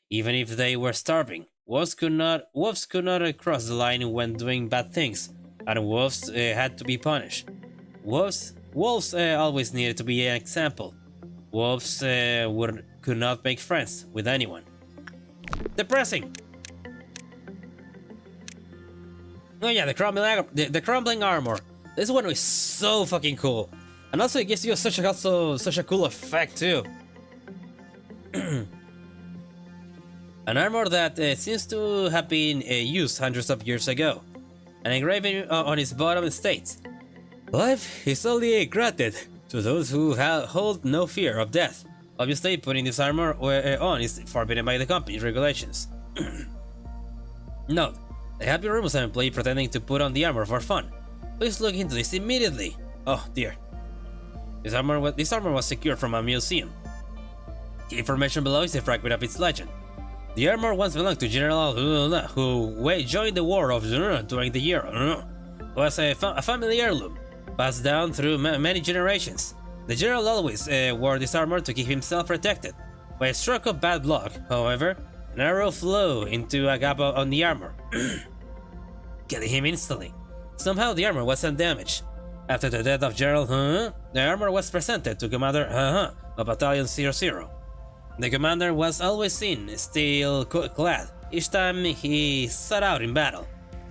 even if they were starving. Wolves could not cross the line when doing bad things, and wolves had to be punished. Wolves always needed to be an example. Wolves could not make friends with anyone. Depressing. Oh yeah, the crumbling armor. This one is so fucking cool, and also it gives you such a cool effect too. An armor that seems to have been used hundreds of years ago. An engraving on its bottom states, "Life is only granted to those who hold no fear of death." Obviously, putting this armor on is forbidden by the company's regulations. Note: there have been rumors of an employee pretending to put on the armor for fun. Please look into this immediately. Oh dear. This armor was secured from a museum. The information below is a fragment of its legend. The armor once belonged to General who joined the war of during the year, who was a family heirloom, passed down through many generations. The general always wore this armor to keep himself protected. By a stroke of bad luck, however, an arrow flew into a gap on the armor, killing him instantly. Somehow the armor wasn't damaged. After the death of General the armor was presented to Commander of Battalion 00. The commander was always seen steel clad each time he set out in battle.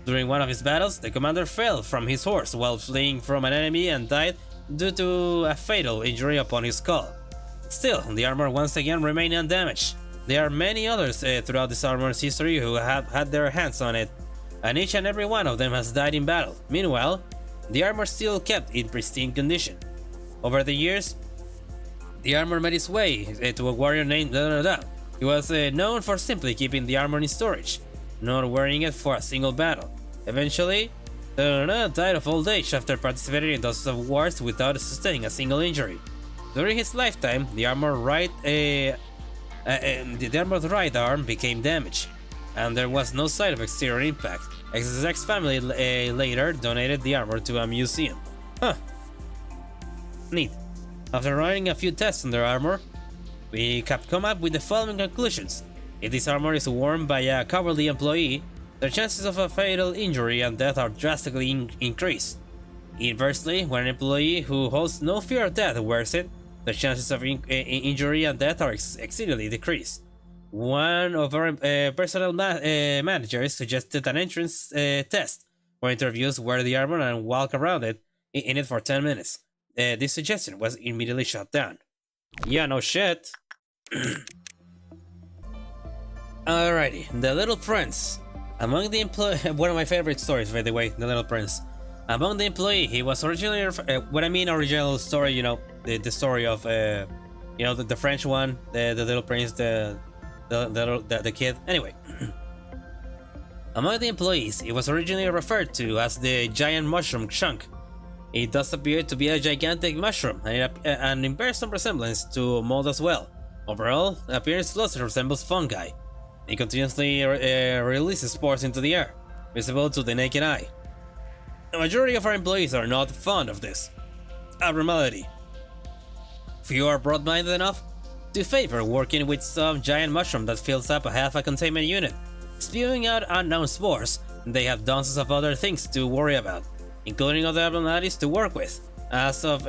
During one of his battles, the commander fell from his horse while fleeing from an enemy and died due to a fatal injury upon his skull. Still, the armor once again remained undamaged. There are many others throughout this armor's history who have had their hands on it, and each and every one of them has died in battle. Meanwhile, the armor still kept in pristine condition. Over the years, the armor made its way to a warrior named He was known for simply keeping the armor in storage, not wearing it for a single battle. Eventually, died of old age after participating in dozens of wars without sustaining a single injury. During his lifetime, the armored right arm became damaged, and there was no sign of exterior impact. XXX family later donated the armor to a museum. Huh. Neat. After running a few tests on their armor, we have come up with the following conclusions. If this armor is worn by a cowardly employee, the chances of a fatal injury and death are drastically increased. Inversely, when an employee who holds no fear of death wears it, the chances of injury and death are exceedingly decreased. One of our personnel managers suggested an entrance test for interviews, wear the armor and walk around it in it for 10 minutes. This suggestion was immediately shut down. Yeah, no shit. Alrighty, The Little Prince. Among the one of my favorite stories, by the way, The Little Prince. Among the employee, he was originally, when I mean original story, you know, the story of, you know, the French one, the Little Prince, the kid. Anyway, among the employees, it was originally referred to as the giant mushroom chunk. It does appear to be a gigantic mushroom, and it bears some resemblance to mold as well. Overall, the appearance closely resembles fungi. It continuously releases spores into the air, visible to the naked eye. The majority of our employees are not fond of this abnormality. Few are broad-minded enough to favor working with some giant mushroom that fills up a half a containment unit, spewing out unknown spores. They have dozens of other things to worry about, including other abnormalities to work with. As so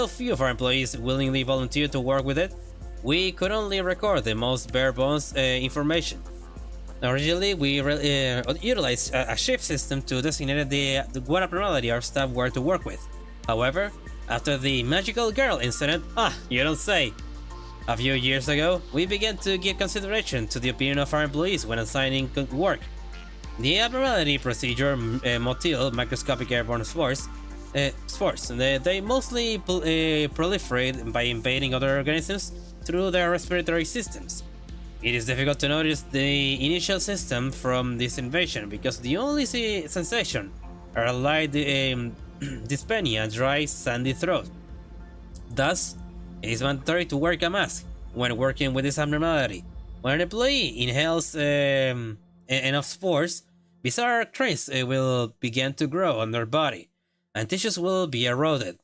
few of our employees willingly volunteer to work with it, we could only record the most bare bones information. Originally, we utilized a shift system to designate the what abnormality our staff were to work with. However, after the magical girl incident, you don't say, a few years ago, we began to give consideration to the opinion of our employees when assigning work. The abnormality procedure motile microscopic airborne spores. They mostly proliferate by invading other organisms through their respiratory systems. It is difficult to notice the initial system from this invasion because the only sensation are light dyspnea and dry, sandy throat. Thus, it is mandatory to wear a mask when working with this abnormality. When an employee inhales enough spores, bizarre craze will begin to grow on their body, and tissues will be eroded.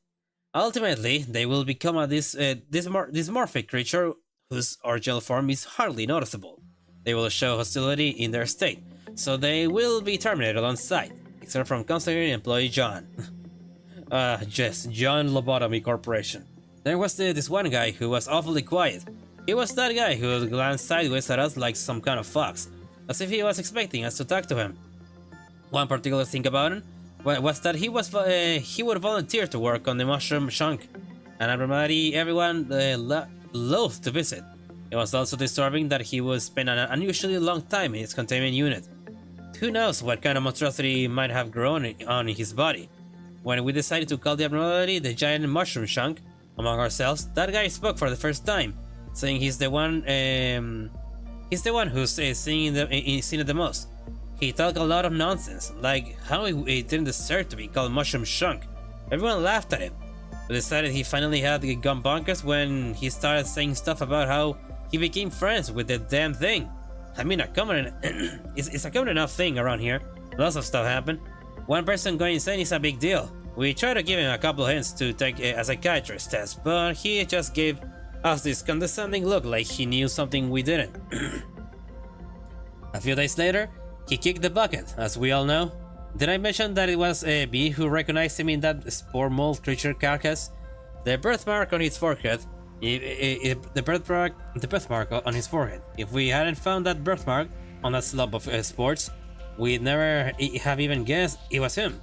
Ultimately, they will become a dysmorphic creature whose original form is hardly noticeable. They will show hostility in their state, so they will be terminated on sight, except from considering employee John. John Lobotomy Corporation. There was this one guy who was awfully quiet. He was that guy who would glance sideways at us like some kind of fox, as if he was expecting us to talk to him. One particular thing about him was that he would volunteer to work on the mushroom chunk, an abnormality everyone loathed to visit. It was also disturbing that he would spend an unusually long time in its containment unit. Who knows what kind of monstrosity might have grown on his body. When we decided to call the abnormality the giant mushroom chunk, among ourselves, that guy spoke for the first time, saying he's the one who's seen it the most. He talked a lot of nonsense, like how it didn't deserve to be called mushroom chunk. Everyone laughed at him. We decided he finally had gone bonkers when he started saying stuff about how he became friends with the damn thing. I mean, it's a common enough thing around here. Lots of stuff happen. One person going insane is a big deal. We tried to give him a couple of hints to take a psychiatrist test, but he just gave us this condescending look like he knew something we didn't. A few days later, he kicked the bucket, as we all know. Did I mention that it was me who recognized him in that spore mold creature carcass? The birthmark on his forehead. The birthmark on his forehead. If we hadn't found that birthmark on that slab of spores, we'd never have even guessed it was him.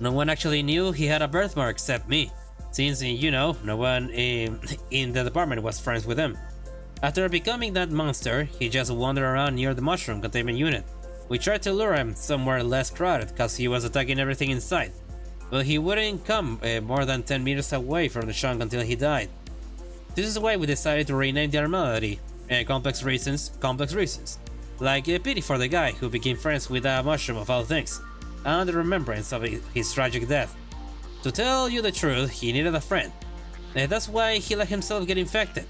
No one actually knew he had a birthmark except me, since, no one in the department was friends with him. After becoming that monster, he just wandered around near the mushroom containment unit. We tried to lure him somewhere less crowded, cause he was attacking everything in sight, but he wouldn't come more than 10 meters away from the chunk until he died. This is why we decided to rename the abnormality. Complex reasons. Like a pity for the guy who became friends with a mushroom of all things, and the remembrance of his tragic death. To tell you the truth, he needed a friend. That's why he let himself get infected,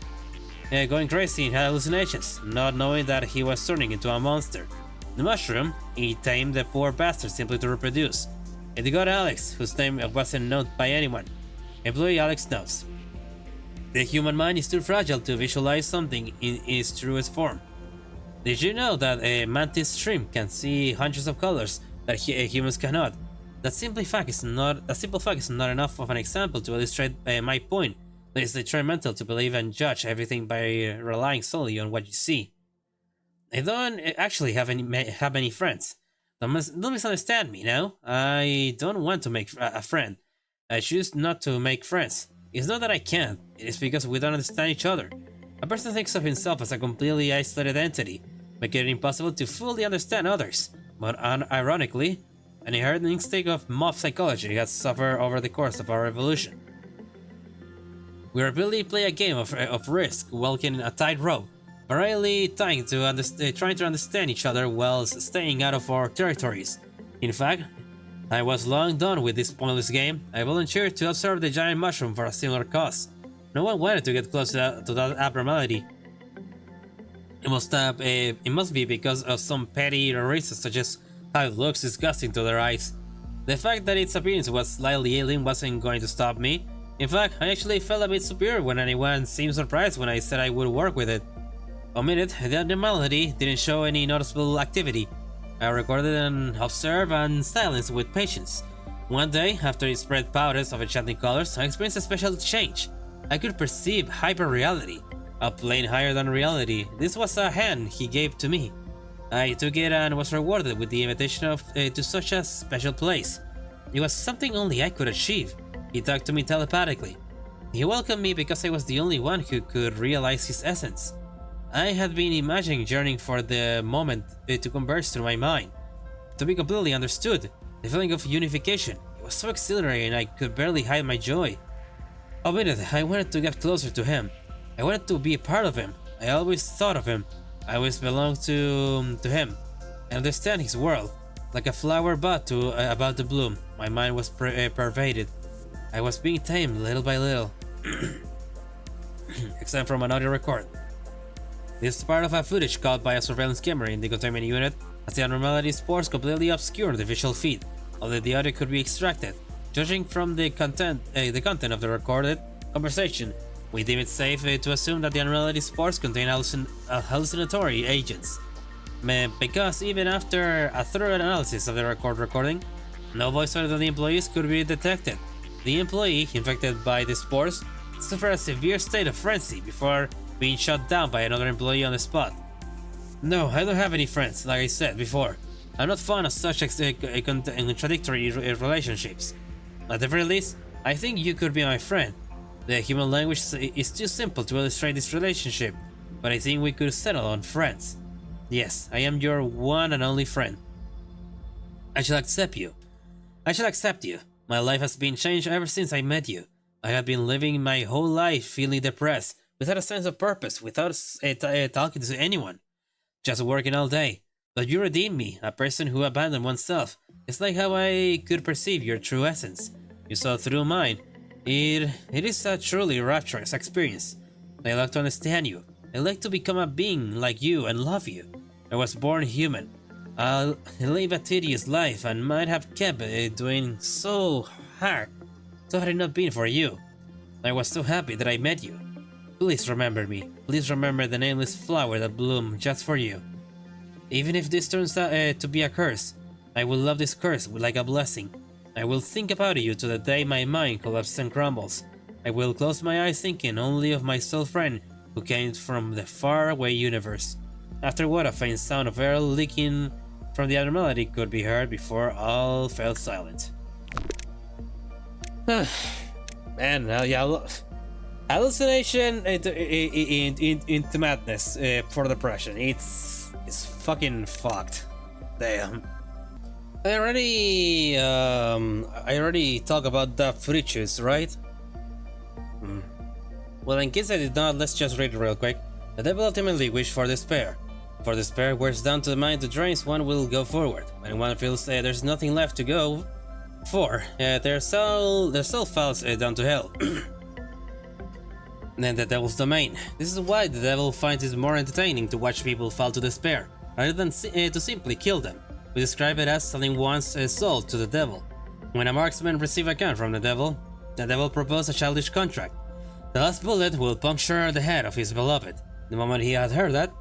going crazy in hallucinations, not knowing that he was turning into a monster. The mushroom, he tamed the poor bastard simply to reproduce. It got Alex, whose name wasn't known by anyone. Employee Alex knows. The human mind is too fragile to visualize something in its truest form. Did you know that a mantis shrimp can see hundreds of colors that humans cannot? That simple fact is not enough of an example to illustrate my point. It is detrimental to believe and judge everything by relying solely on what you see. I don't actually have any friends. Don't misunderstand me now. I don't want to make a friend. I choose not to make friends. It's not that I can't, it is because we don't understand each other. A person thinks of himself as a completely isolated entity, making it impossible to fully understand others. But ironically, an inherent instinct of mob psychology has suffered over the course of our evolution. We repeatedly play a game of risk, walking a tightrope, rarely trying to understand each other while staying out of our territories. In fact, I was long done with this pointless game. I volunteered to observe the giant mushroom for a similar cause. No one wanted to get close to that abnormality. It must be because of some petty reasons, such as how it looks disgusting to their eyes. The fact that its appearance was slightly alien wasn't going to stop me. In fact, I actually felt a bit superior when anyone seemed surprised when I said I would work with it. Omitted, the abnormality didn't show any noticeable activity. I recorded and observed and silenced with patience. One day, after it spread powders of enchanting colors, I experienced a special change. I could perceive hyper-reality, a plane higher than reality. This was a hand he gave to me. I took it and was rewarded with the invitation to such a special place. It was something only I could achieve. He talked to me telepathically. He welcomed me because I was the only one who could realize his essence. I had been imagining yearning for the moment to converge through my mind, to be completely understood, the feeling of unification. It was so exhilarating I could barely hide my joy. I wanted to get closer to him. I wanted to be a part of him. I always thought of him. I always belonged to him. I understand his world. Like a flower about to bloom, my mind was pervaded. I was being tamed little by little. Except from an audio record. This is part of a footage caught by a surveillance camera in the containment unit, as the abnormality spores completely obscured the visual feed, although the audio could be extracted. Judging from the content of the recorded conversation, we deem it safe to assume that the abnormality spores contain hallucinatory agents. Because even after a thorough analysis of the recording, no voice of the employees could be detected. The employee infected by the spores suffered a severe state of frenzy before being shot down by another employee on the spot. No, I don't have any friends, like I said before. I'm not fond of such contradictory relationships. At the very least, I think you could be my friend. The human language is too simple to illustrate this relationship, but I think we could settle on friends. Yes, I am your one and only friend. I shall accept you. I shall accept you. My life has been changed ever since I met you. I have been living my whole life feeling depressed, without a sense of purpose, without talking to anyone, just working all day. But you redeemed me, a person who abandoned oneself. It's like how I could perceive your true essence. You saw through mine. It is a truly rapturous experience. I like to understand you. I like to become a being like you and love you. I was born human. I'll live a tedious life and might have kept doing so hard had it not been for you. I was so happy that I met you. Please remember me. Please remember the nameless flower that bloomed just for you. Even if this turns out to be a curse, I will love this curse like a blessing. I will think about you to the day my mind collapses and crumbles. I will close my eyes thinking only of my soul friend who came from the faraway universe. Afterward, a faint sound of air leaking from the abnormality could be heard before all fell silent. Man, yeah, hallucination into madness for depression. It's fucking fucked. Damn. I already talked about the friches, right? Well, in case I did not, let's just read it real quick. The devil ultimately wished for despair. For despair wears down to the mind to drains, one will go forward. When one feels there's nothing left to go for, their soul falls down to hell. Then the devil's domain. This is why the devil finds it more entertaining to watch people fall to despair, rather than to simply kill them. We describe it as selling one's soul to the devil. When a marksman receives a gun from the devil proposed a childish contract. The last bullet will puncture the head of his beloved. The moment he had heard that,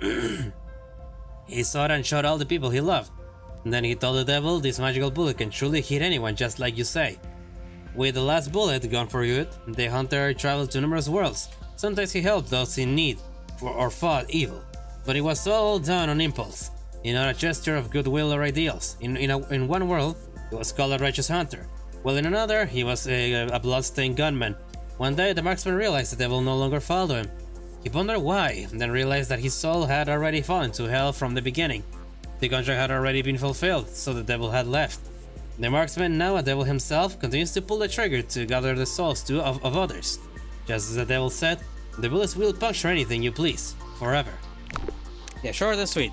he sought and shot all the people he loved. And then he told the devil this magical bullet can truly hit anyone just like you say. With the last bullet gone for good, the hunter traveled to numerous worlds. Sometimes he helped those in need, or fought evil. But it was all done on impulse, not a gesture of goodwill or ideals. In one world, he was called a righteous hunter, while in another, he was a blood-stained gunman. One day, the marksman realized the devil no longer followed him. He wondered why, and then realized that his soul had already fallen to hell from the beginning. The contract had already been fulfilled, so the devil had left. The marksman, now a devil himself, continues to pull the trigger to gather the souls of others. Just as the devil said, the bullets will puncture anything you please, forever. Yeah, short and sweet.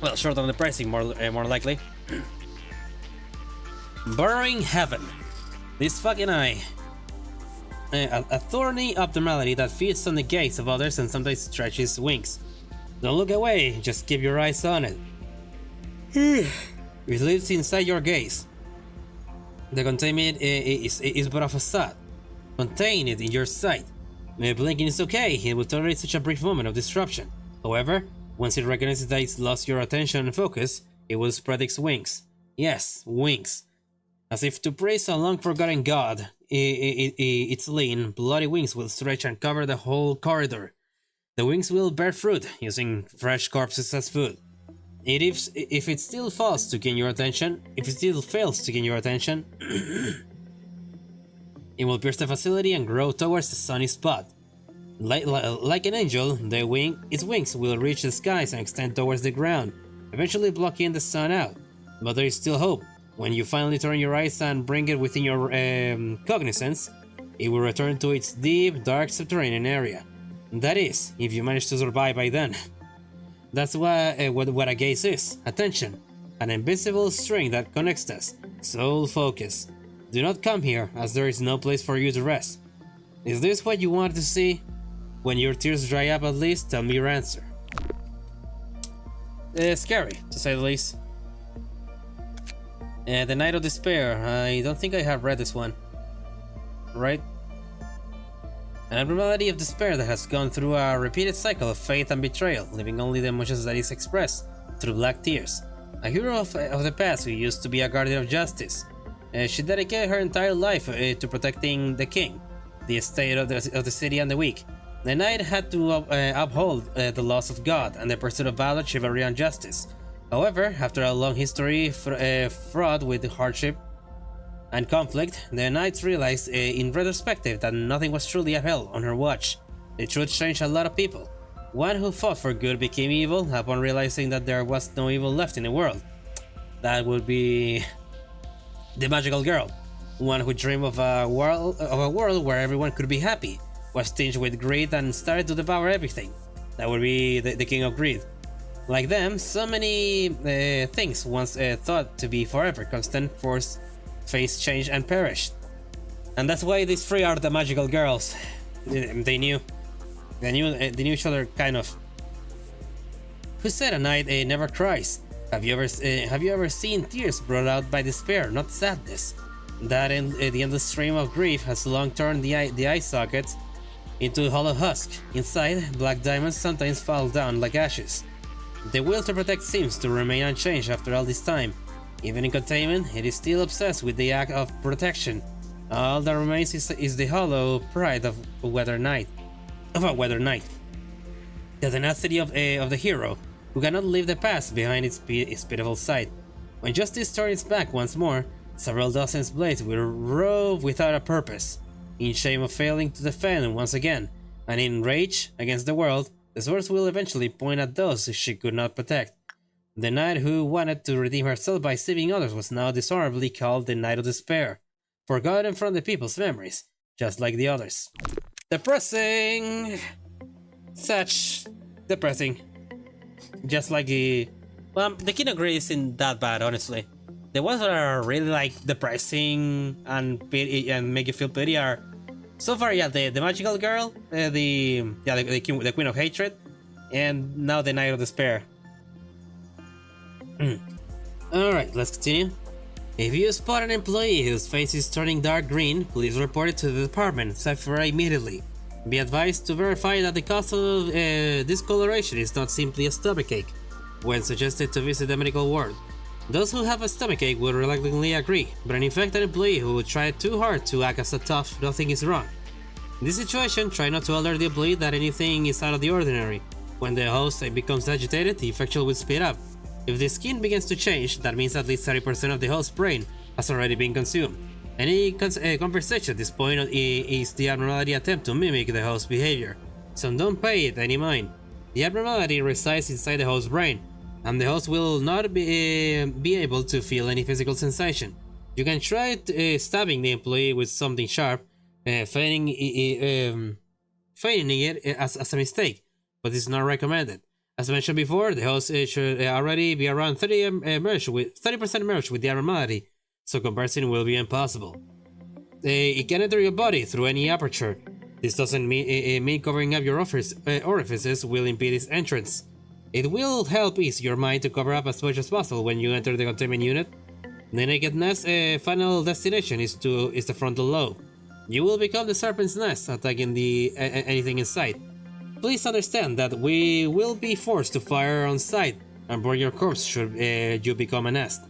Well, short and depressing, more likely. Burrowing heaven. This fucking eye. A thorny abnormality that feeds on the gaze of others and sometimes stretches wings. Don't look away, just keep your eyes on it. It lives inside your gaze. The containment is but a facade. Contain it in your sight. Blinking is okay, it will tolerate such a brief moment of disruption. However, once it recognizes that it's lost your attention and focus, it will spread its wings. Yes, wings. As if to praise a long-forgotten god, its lean, bloody wings will stretch and cover the whole corridor. The wings will bear fruit, using fresh corpses as food. If it still fails to gain your attention, it will pierce the facility and grow towards the sunny spot. Like an angel, its wings will reach the skies and extend towards the ground, eventually blocking the sun out. But there is still hope. When you finally turn your eyes and bring it within your cognizance, it will return to its deep, dark subterranean area. That is, if you manage to survive by then. That's what a gaze is. Attention. An invisible string that connects us. Sole focus. Do not come here, as there is no place for you to rest. Is this what you wanted to see? When your tears dry up, at least tell me your answer. Scary, to say the least. The Night of Despair. I don't think I have read this one. Right? An abnormality of despair that has gone through a repeated cycle of faith and betrayal, leaving only the emotions that is expressed through black tears. A hero of the past who used to be a guardian of justice. She dedicated her entire life to protecting the king, the estate of the city, and the weak. The knight had to uphold the laws of God and the pursuit of valor, chivalry, and justice. However, after a long history fraught with hardship and conflict, the knights realized in retrospective that nothing was truly upheld on her watch. The truth changed a lot of people. One who fought for good became evil upon realizing that there was no evil left in the world. That would be the magical girl. One who dreamed of a world where everyone could be happy, was tinged with greed and started to devour everything. That would be the king of greed. Like them, so many things once thought to be forever constant force face change and perished. And that's why these three are the magical girls. They knew each other, kind of. Who said a knight never cries? Have you ever seen tears brought out by despair, not sadness? That in the endless stream of grief has long turned the eye sockets into a hollow husk. Inside, black diamonds sometimes fall down like ashes. The will to protect seems to remain unchanged after all this time. Even in containment, it is still obsessed with the act of protection. All that remains is the hollow pride of a weathered knight. The tenacity of the hero, who cannot leave the past behind its pitiful sight. When justice turns back once more, several dozen blades will rove without a purpose, in shame of failing to defend once again, and in rage against the world, the swords will eventually point at those she could not protect. The knight who wanted to redeem herself by saving others was now dishonorably called the Night of Despair, forgotten from the people's memories, just like the others. Depressing! Such depressing. Just like the King of Greed isn't that bad, honestly. The ones that are really like depressing and make you feel pity are, so far, yeah, the magical girl, the Queen of Hatred, and now the Night of Despair. Alright, let's continue. If you spot an employee whose face is turning dark green, please report it to the department, Sephora, immediately. Be advised to verify that the cause of discoloration is not simply a stomachache, when suggested to visit the medical ward. Those who have a stomachache will reluctantly agree, but an infected employee who would try too hard to act as a tough, nothing is wrong. In this situation, try not to alert the employee that anything is out of the ordinary. When the host becomes agitated, the infection will speed up. If the skin begins to change, that means at least 30% of the host's brain has already been consumed. Any conversation at this point is the abnormality attempt to mimic the host's behavior, so don't pay it any mind. The abnormality resides inside the host's brain, and the host will not be able to feel any physical sensation. You can try stabbing the employee with something sharp, feigning it as a mistake, but it's not recommended. As mentioned before, the host should already be around 30% merged with the abnormality, so comparison will be impossible. It can enter your body through any aperture. This doesn't mean covering up your orifices will impede its entrance. It will help ease your mind to cover up as much as possible when you enter the containment unit. The naked nest's final destination is the frontal lobe. You will become the serpent's nest, attacking anything in sight. Please understand that we will be forced to fire on sight and burn your corpse should you become a nest.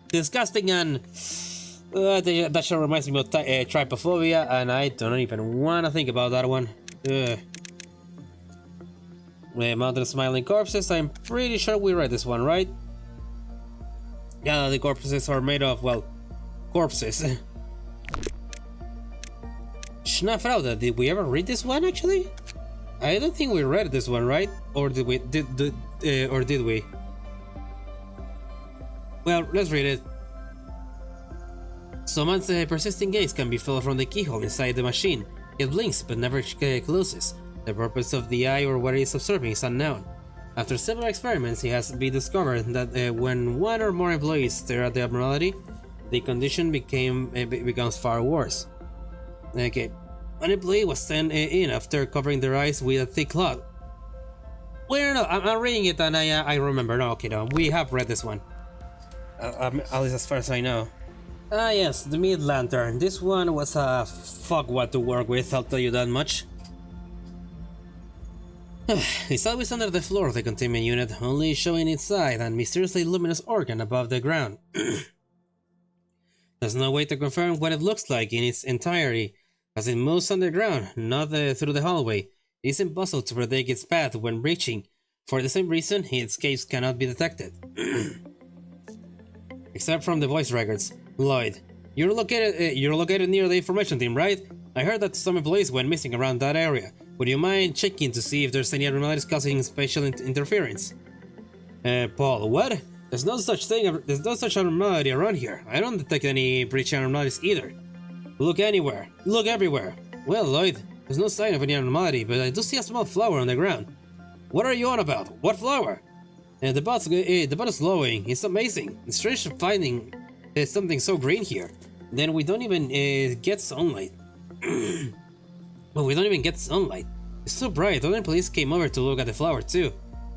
Disgusting, and that sure reminds me of trypophobia, and I don't even want to think about that one. Mountain smiling corpses, I'm pretty sure we read this one, right? Yeah, the corpses are made of, well, corpses. Schnafrauda, did we ever read this one actually? I don't think we read this one, right? Or did we? Or did we? Well, let's read it. Someone's persisting gaze can be felt from the keyhole inside the machine. It blinks but never closes. The purpose of the eye or what it is observing is unknown. After several experiments, it has been discovered that when one or more employees stare at the abnormality, the condition becomes far worse. Okay, an employee was sent in after covering their eyes with a thick cloth. Wait, no, I'm reading it and I remember. No, okay, no, we have read this one. At least as far as I know. Ah yes, the mid lantern. This one was a fuck what to work with, I'll tell you that much. It's always under the floor of the containment unit, only showing inside and mysteriously luminous organ above the ground. There's no way to confirm what it looks like in its entirety, as it moves underground, not through the hallway. It is impossible to predict its path when reaching. For the same reason, its escapes cannot be detected. Except from the voice records. Lloyd, you're located near the information team, right? I heard that some employees went missing around that area. Would you mind checking to see if there's any abnormalities causing spatial interference? Paul, what? There's no such abnormality around here. I don't detect any breach abnormalities either. Look anywhere. Look everywhere. Well, Lloyd, there's no sign of any abnormality, but I do see a small flower on the ground. What are you on about? What flower? The bud is glowing. It's amazing. It's strange finding something so green here. Then we don't even get sunlight. Well, we don't even get sunlight. It's so bright. Other police came over to look at the flower too.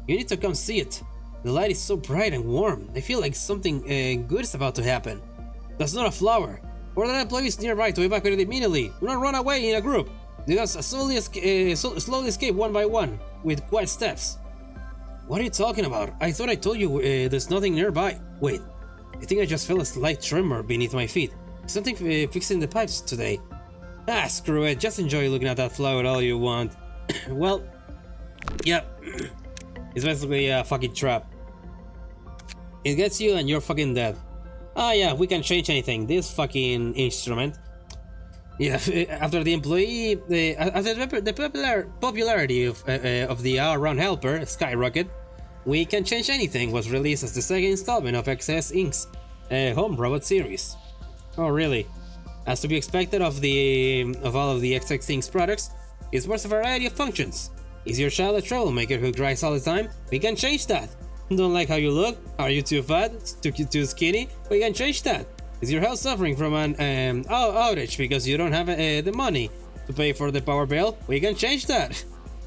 You need to come see it. The light is so bright and warm. I feel like something good is about to happen. That's not a flower. Order the employees nearby to evacuate immediately. Do not run away in a group. They must slowly escape one by one, with quiet steps. What are you talking about? I thought I told you there's nothing nearby. Wait, I think I just felt a slight tremor beneath my feet. Something fixing the pipes today. Ah, screw it. Just enjoy looking at that flower all you want. Well, yep. It's basically a fucking trap. It gets you and you're fucking dead. Ah yeah, we can change anything. This fucking instrument. Yeah, after the popularity of the all-round helper skyrocket, We Can Change Anything was released as the second installment of XS Inc.'s home robot series. Oh really? As to be expected of all of the XX Inc.'s products, it supports a variety of functions. Is your child a troublemaker who cries all the time? We can change that. Don't like how you look? Are you too fat? Too skinny? We can change that. Is your health suffering from an outage because you don't have the money to pay for the power bill? We can change that.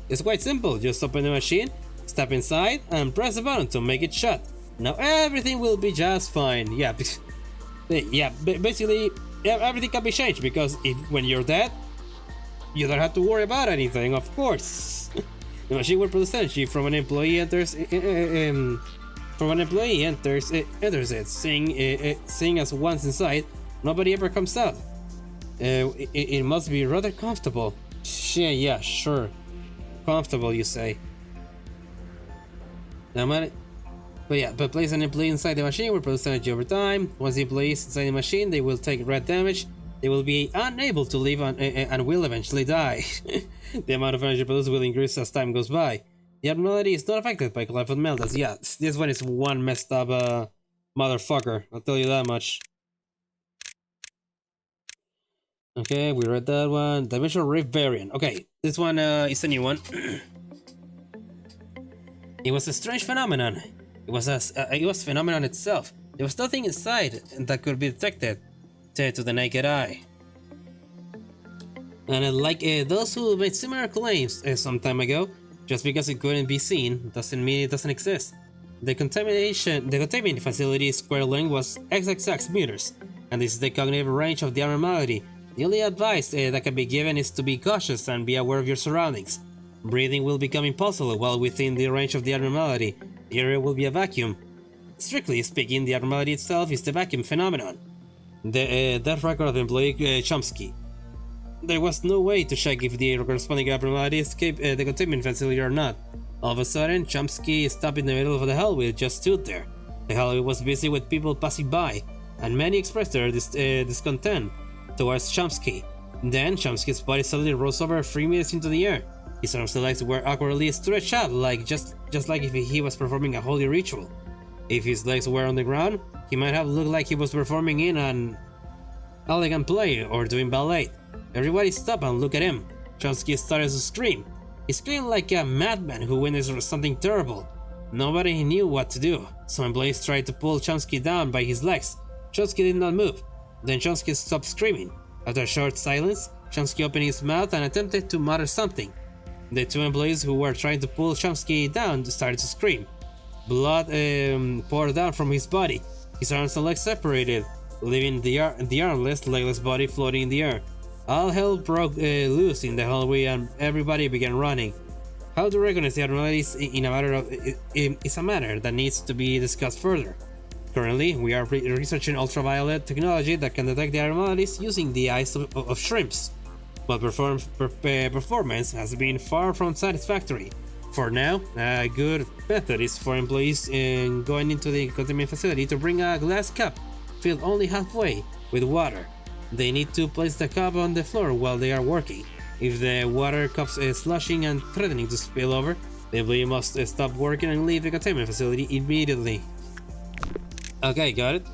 It's quite simple. Just open the machine, step inside, and press the button to make it shut. Now everything will be just fine. Yeah, basically everything can be changed because when you're dead, you don't have to worry about anything. Of course, the machine will produce energy from an employee enters. Enters it, seeing as once inside, nobody ever comes out. It must be rather comfortable. Yeah, sure. Comfortable, you say. But place an employee inside the machine will produce energy over time. Once the employee is inside the machine, they will take red damage. They will be unable to live and will eventually die. The amount of energy produced will increase as time goes by. The abnormality is not affected by cleft meltdowns. Yeah, this one is one messed up motherfucker. I'll tell you that much. Okay, we read that one. Dimensional Rift variant. Okay, this one is a new one. It was a strange phenomenon. It was phenomenon itself. There was nothing inside that could be detected. to the naked eye. And like those who made similar claims some time ago, just because it couldn't be seen doesn't mean it doesn't exist. The containment facility's square length was XXX meters, and this is the cognitive range of the abnormality. The only advice that can be given is to be cautious and be aware of your surroundings. Breathing will become impossible while within the range of the abnormality. The area will be a vacuum. Strictly speaking, the abnormality itself is the vacuum phenomenon. The death record of employee Chomsky. There was no way to check if the corresponding abnormality escaped the containment facility or not. All of a sudden, Chomsky stopped in the middle of the hallway and just stood there. The hallway was busy with people passing by, and many expressed their discontent towards Chomsky. Then, Chomsky's body suddenly rose over 3 meters into the air. His arms and legs were awkwardly stretched out, just like if he was performing a holy ritual. If his legs were on the ground, he might have looked like he was performing in an elegant play or doing ballet. Everybody stopped and looked at him. Chomsky started to scream. He screamed like a madman who witnessed something terrible. Nobody knew what to do. Some employees tried to pull Chomsky down by his legs. Chomsky did not move. Then Chomsky stopped screaming. After a short silence, Chomsky opened his mouth and attempted to mutter something. The two employees who were trying to pull Chomsky down started to scream. Blood poured down from his body. His arms and legs separated, leaving the armless, legless body floating in the air. All hell broke loose in the hallway and everybody began running. How to recognize the abnormalities is a matter that needs to be discussed further. Currently, we are researching ultraviolet technology that can detect the abnormalities using the eyes of shrimps, but performance has been far from satisfactory. For now, a good method is for employees going into the containment facility to bring a glass cup filled only halfway with water. They need to place the cup on the floor while they are working. If the water cups is slushing and threatening to spill over, the employee must stop working and leave the containment facility immediately. Okay, got it.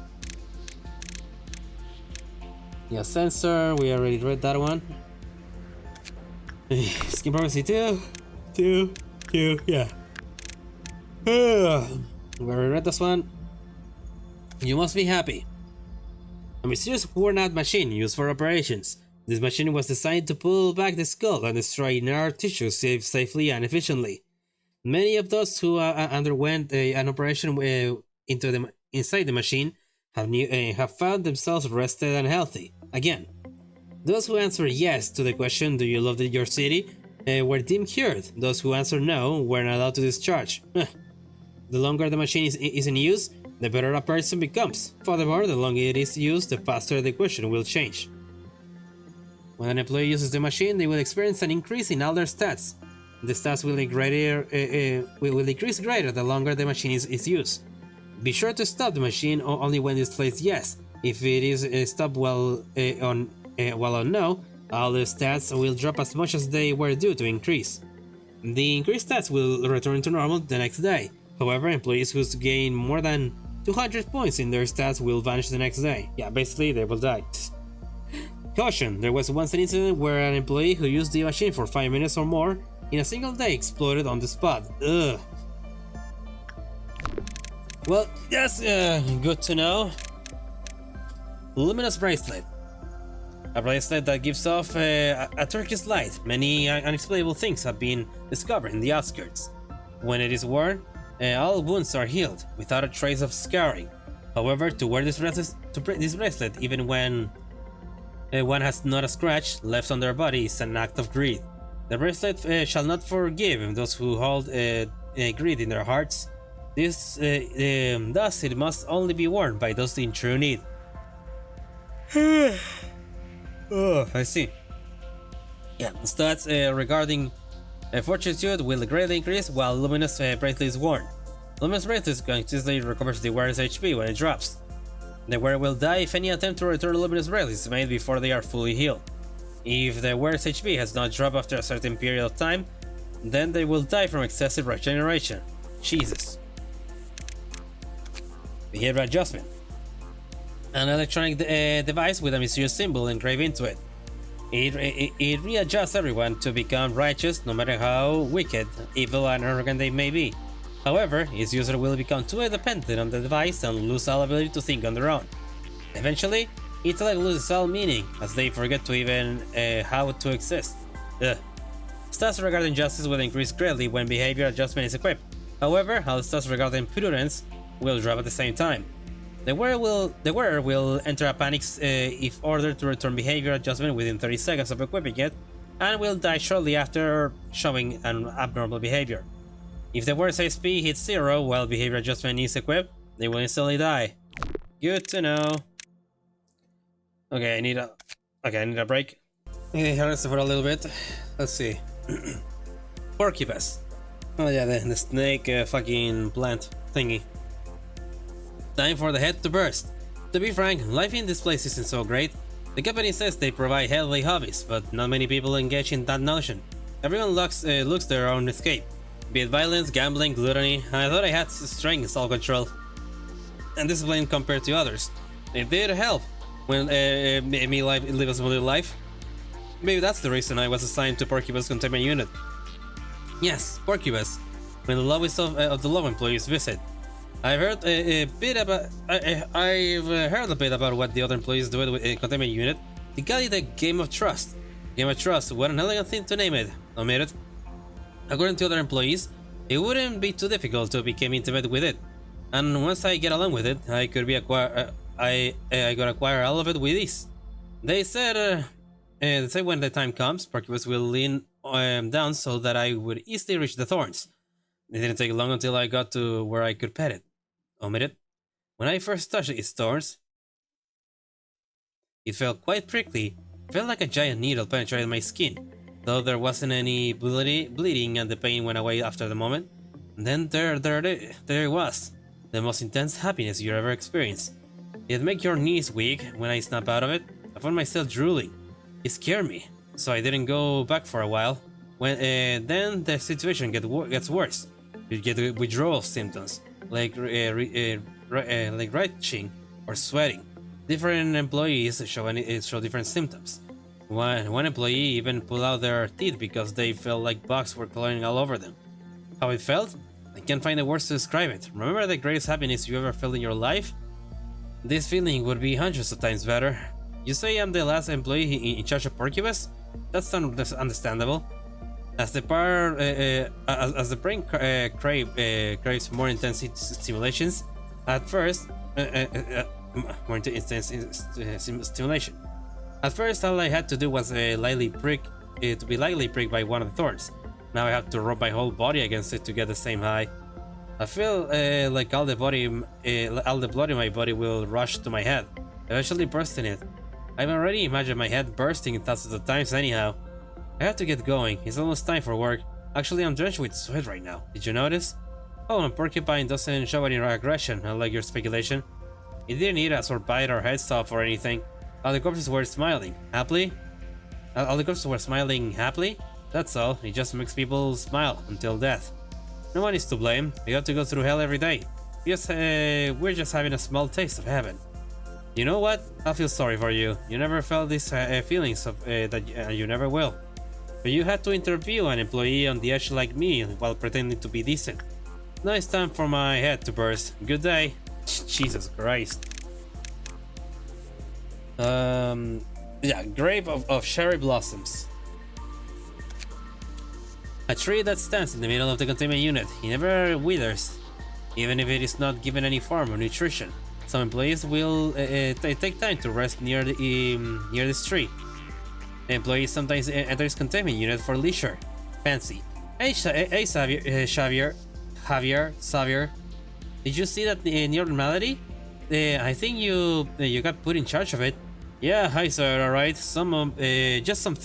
Yeah, sensor, we already read that one. Skin privacy 2, yeah. We already read this one. You must be happy. A mysterious worn-out machine used for operations. This machine was designed to pull back the skull and destroy inert tissue safely and efficiently. Many of those who underwent an operation inside the machine have found themselves rested and healthy again. Those who answered yes to the question, "Do you love your city?" were deemed cured. Those who answered no were not allowed to discharge. The longer the machine is in use, the better a person becomes. Furthermore, the longer it is used, the faster the question will change. When an employee uses the machine, they will experience an increase in all their stats. The stats will decrease greater the longer the machine is used. Be sure to stop the machine only when it displays yes. If it is stopped while on no, all the stats will drop as much as they were due to increase. The increased stats will return to normal the next day. However, employees who gain more than 200 points in their stats will vanish the next day. Yeah, basically they will die. Caution, there was once an incident where an employee who used the machine for 5 minutes or more in a single day exploded on the spot. Ugh. Well, that's good to know. Luminous bracelet. A bracelet that gives off a turquoise light. Many unexplainable things have been discovered in the outskirts. When it is worn, all wounds are healed without a trace of scarring. However, to wear this bracelet even when one has not a scratch left on their body is an act of greed. The bracelet shall not forgive those who hold greed in their hearts. Thus, it must only be worn by those in true need. Oh, I see. Yeah, stats regarding fortitude will greatly increase while luminous bracelet is worn. Luminous bracelet consistently recovers the wearer's HP when it drops. The wearer will die if any attempt to return luminous bracelet is made before they are fully healed. If the wearer's HP has not dropped after a certain period of time, then they will die from excessive regeneration. Jesus. Behavior adjustment. An electronic device with a mysterious symbol engraved into it. It readjusts everyone to become righteous no matter how wicked, evil, and arrogant they may be. However, its user will become too dependent on the device and lose all ability to think on their own. Eventually, It's like loses all meaning, as they forget to even how to exist. Ugh. Stats regarding justice will increase greatly when behavior adjustment is equipped. However, all stats regarding prudence will drop at the same time. The wearer will enter a panic if ordered to return behavior adjustment within 30 seconds of equipping it, and will die shortly after showing an abnormal behavior. If the wearer's HP hits 0 while behavior adjustment is equipped, they will instantly die. Good to know. Okay, I need a break. Okay, rest for a little bit. Let's see. Porcupine. Oh yeah, the snake fucking plant thingy. Time for the head to burst. To be frank, life in this place isn't so great. The company says they provide healthy hobbies, but not many people engage in that notion. Everyone looks their own escape. Be it violence, gambling, gluttony. I thought I had strength, self-control, and discipline compared to others. It did help when me live a smoother life. Maybe that's the reason I was assigned to Porcupine's containment unit. Yes, Porcupine. When the lobbies of the law employees visit. I've heard a bit about what the other employees do with a containment unit. They call it a game of trust. Game of trust, what an elegant thing to name it. Admit it. According to other employees, it wouldn't be too difficult to become intimate with it, and once I get along with it, I could acquire all of it with ease. They said when the time comes, Porcupine will lean down so that I would easily reach the thorns. It didn't take long until I got to where I could pet it. Omit it. When I first touched its thorns, it felt quite prickly. It felt like a giant needle penetrated my skin, though there wasn't any bleeding and the pain went away after the moment. And then there it was, the most intense happiness you ever experienced. It'd make your knees weak when I snap out of it. I found myself drooling. It scared me, so I didn't go back for a while. Then the situation gets worse. You get withdrawal symptoms, like retching or sweating. Different employees show different symptoms. One employee even pulled out their teeth because they felt like bugs were crawling all over them. How it felt? I can't find the words to describe it. Remember the greatest happiness you ever felt in your life? This feeling would be hundreds of times better. You say I'm the last employee in charge of Porcupine? That's understandable. As the brain craves more intense stimulations, at first, more intense stimulation. At first, all I had to do was to be lightly pricked by one of the thorns. Now I have to rub my whole body against it to get the same high. I feel like all the blood in my body will rush to my head, eventually bursting it. I've already imagined my head bursting thousands of times anyhow. I have to get going. It's almost time for work. Actually, I'm drenched with sweat right now. Did you notice? Oh, and Porcupine doesn't show any aggression, unlike your speculation. It didn't eat us or bite our heads off or anything. All the corpses were smiling happily. That's all. It just makes people smile until death. No one is to blame. We have to go through hell every day. We're just having a small taste of heaven. You know what? I feel sorry for you. You never felt these feelings that you never will. But you had to interview an employee on the edge like me while pretending to be decent. Now it's time for my head to burst. Good day. Jesus Christ. Yeah, grave of cherry blossoms. A tree that stands in the middle of the containment unit. It never withers, even if it is not given any form of nutrition. Some employees will take time to rest near this tree. The employees sometimes enter this containment unit for leisure. Fancy. Hey, Xavier. Did you see that near Malady? I think you got put in charge of it. Yeah, hi sir. All right. Just some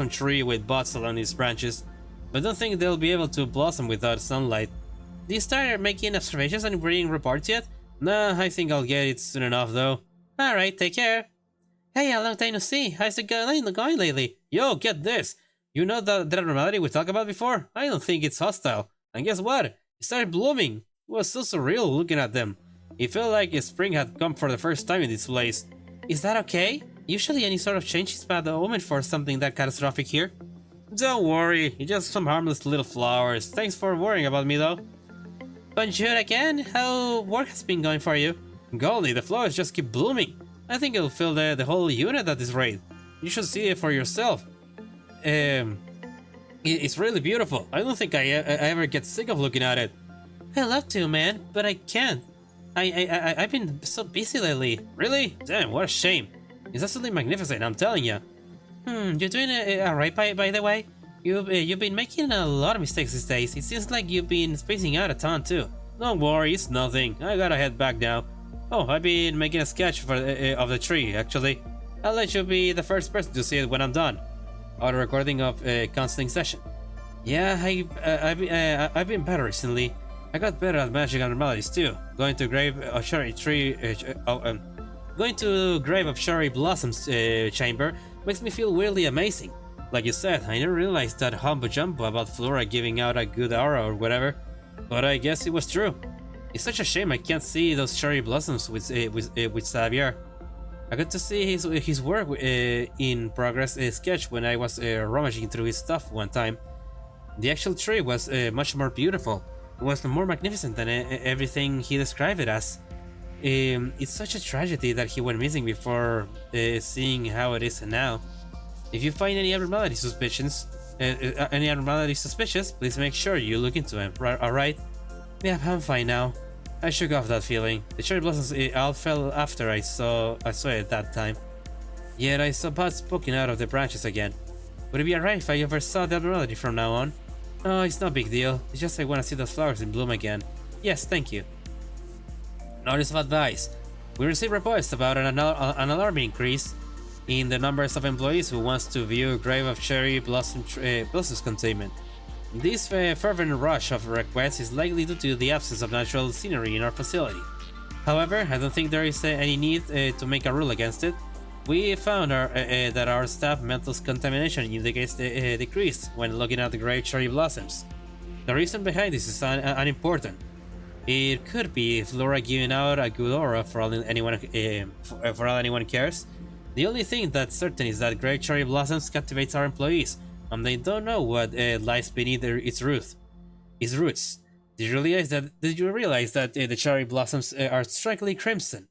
tree with buds along its branches, but don't think they'll be able to blossom without sunlight. Did you start making observations and reading reports yet? Nah, I think I'll get it soon enough though. All right. Take care. Hey, a long time no see. How's it going lately? Yo, get this. You know that abnormality we talked about before? I don't think it's hostile. And guess what? It started blooming. It was so surreal looking at them. It felt like spring had come for the first time in this place. Is that okay? Usually any sort of change is bad omen for something that catastrophic here. Don't worry, it's just some harmless little flowers. Thanks for worrying about me though. Bonjour again. How work has been going for you? Golly, the flowers just keep blooming. I think it'll fill the whole unit at this rate. You should see it for yourself. It's really beautiful. I don't think I ever get sick of looking at it. I love to, man, but I can't. I've been so busy lately. Really? Damn, what a shame. It's absolutely magnificent, I'm telling you. You're doing alright by the way? You've been making a lot of mistakes these days. It seems like you've been spacing out a ton too. Don't worry, it's nothing. I gotta head back now. Oh, I've been making a sketch for of the tree, actually. I'll let you be the first person to see it when I'm done. Auto recording of a counseling session. Yeah, I've been better recently. I got better at magic abnormalities too. Going to grave of cherry tree, going to grave of cherry blossoms chamber makes me feel weirdly amazing. Like you said, I never realized that humbo jumbo about Flora giving out a good aura or whatever, but I guess it was true. It's such a shame I can't see those cherry blossoms with Xavier. I got to see his work in progress sketch when I was rummaging through his stuff one time. The actual tree was much more beautiful. It was more magnificent than everything he described it as. It's such a tragedy that he went missing before seeing how it is now. If you find any abnormalities suspicious, please make sure you look into them. Alright? Yeah, I'm fine now. I shook off that feeling. The cherry blossoms all fell after I saw it that time. Yet I saw buds poking out of the branches again. Would it be alright if I oversaw the abnormality from now on? Oh, it's no big deal. It's just I want to see those flowers in bloom again. Yes, thank you. Notice of advice. We received reports about an alarming increase in the numbers of employees who wants to view Grave of Cherry Blossoms containment. This fervent rush of requests is likely due to the absence of natural scenery in our facility. However, I don't think there is any need to make a rule against it. We found that our staff mental contamination indicates decreased when looking at the Grave Cherry Blossoms. The reason behind this is unimportant. It could be Flora giving out a good aura for all anyone cares. The only thing that's certain is that Grave Cherry Blossoms captivates our employees, and they don't know what lies beneath its roots. Did you realize that the cherry blossoms are strikingly crimson?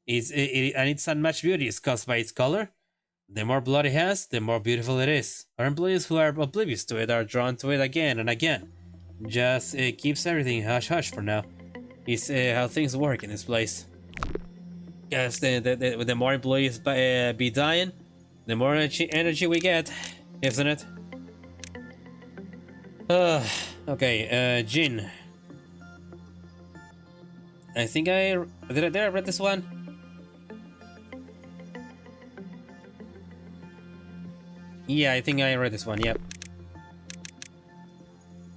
And its unmatched beauty is caused by its color? The more blood it has, the more beautiful it is. Our employees who are oblivious to it are drawn to it again and again. Just keeps everything hush-hush for now. It's how things work in this place. Yes, the more employees be dying, the more energy we get, isn't it? Okay, Jin. I think did I read this one? Yeah, I think I read this one, yep.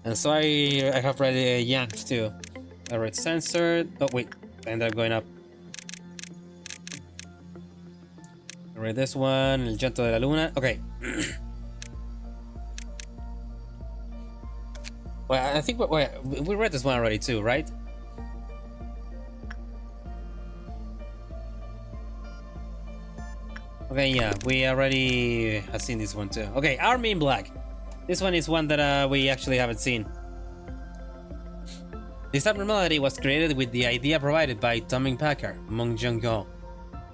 And so I have read Yank too. I read Censored. Oh wait, I ended up going up. I read this one, El Llanto de la Luna. Okay. Well, I think we read this one already too, right? Okay, yeah, we already have seen this one too. Okay, Army in Black. This one is one that we actually haven't seen. This abnormality was created with the idea provided by Tommy Packer, Mong Jung-ho.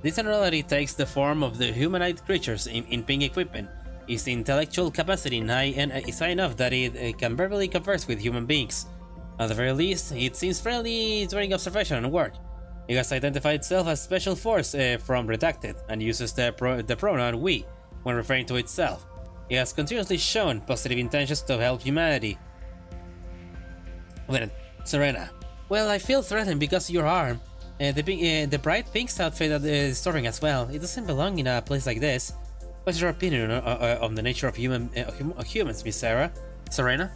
This abnormality takes the form of the humanoid creatures in pink equipment. Its intellectual capacity is high enough that it can verbally converse with human beings. At the very least, it seems friendly during observation and work. It has identified itself as Special Force from Redacted and uses the pronoun we when referring to itself. It has continuously shown positive intentions to help humanity. Wait, Serena. Well, I feel threatened because of your arm. The bright pink outfit is disturbing as well. It doesn't belong in a place like this. What's your opinion on the nature of humans, Miss Sarah? Serena?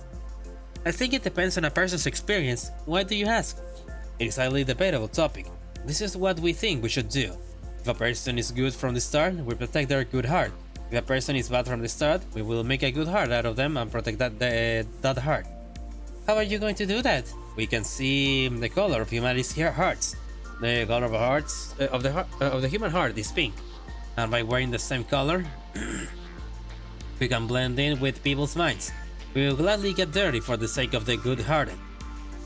I think it depends on a person's experience. Why do you ask? It is a highly debatable topic. This is what we think we should do. If a person is good from the start, we protect their good heart. If a person is bad from the start, we will make a good heart out of them and protect that heart. How are you going to do that? We can see the color of humanity's hearts. The color of the human heart is pink, and by wearing the same color, we can blend in with people's minds. We will gladly get dirty for the sake of the good-hearted.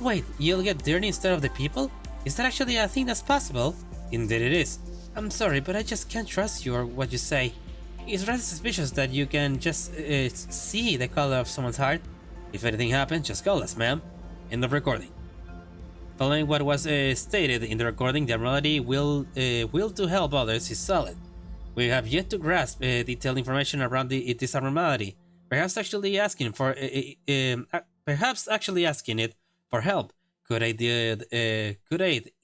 Wait, you'll get dirty instead of the people? Is that actually a thing that's possible? Indeed it is. I'm sorry, but I just can't trust you or what you say. It's rather suspicious that you can just see the color of someone's heart. If anything happens, just call us, ma'am. End of recording. Following what was stated in the recording, the abnormality will to help others is solid. We have yet to grasp detailed information around this abnormality. Perhaps actually asking it for help could aid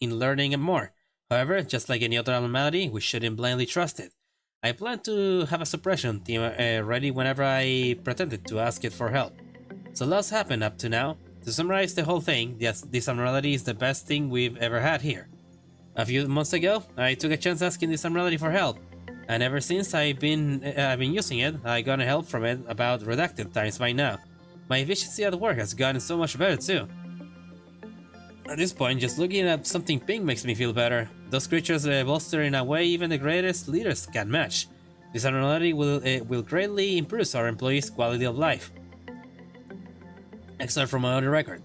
in learning more. However, just like any other abnormality, we shouldn't blindly trust it. I plan to have a suppression team ready whenever I pretended to ask it for help. So lots happened up to now. To summarize the whole thing, this abnormality is the best thing we've ever had here. A few months ago, I took a chance asking this abnormality for help, and ever since I've been using it, I got help from it about redacted times by now. My efficiency at work has gotten so much better too. At this point, just looking at something pink makes me feel better. Those creatures bolster in a way even the greatest leaders can match. This abnormality will greatly improve our employees' quality of life. Except from another record.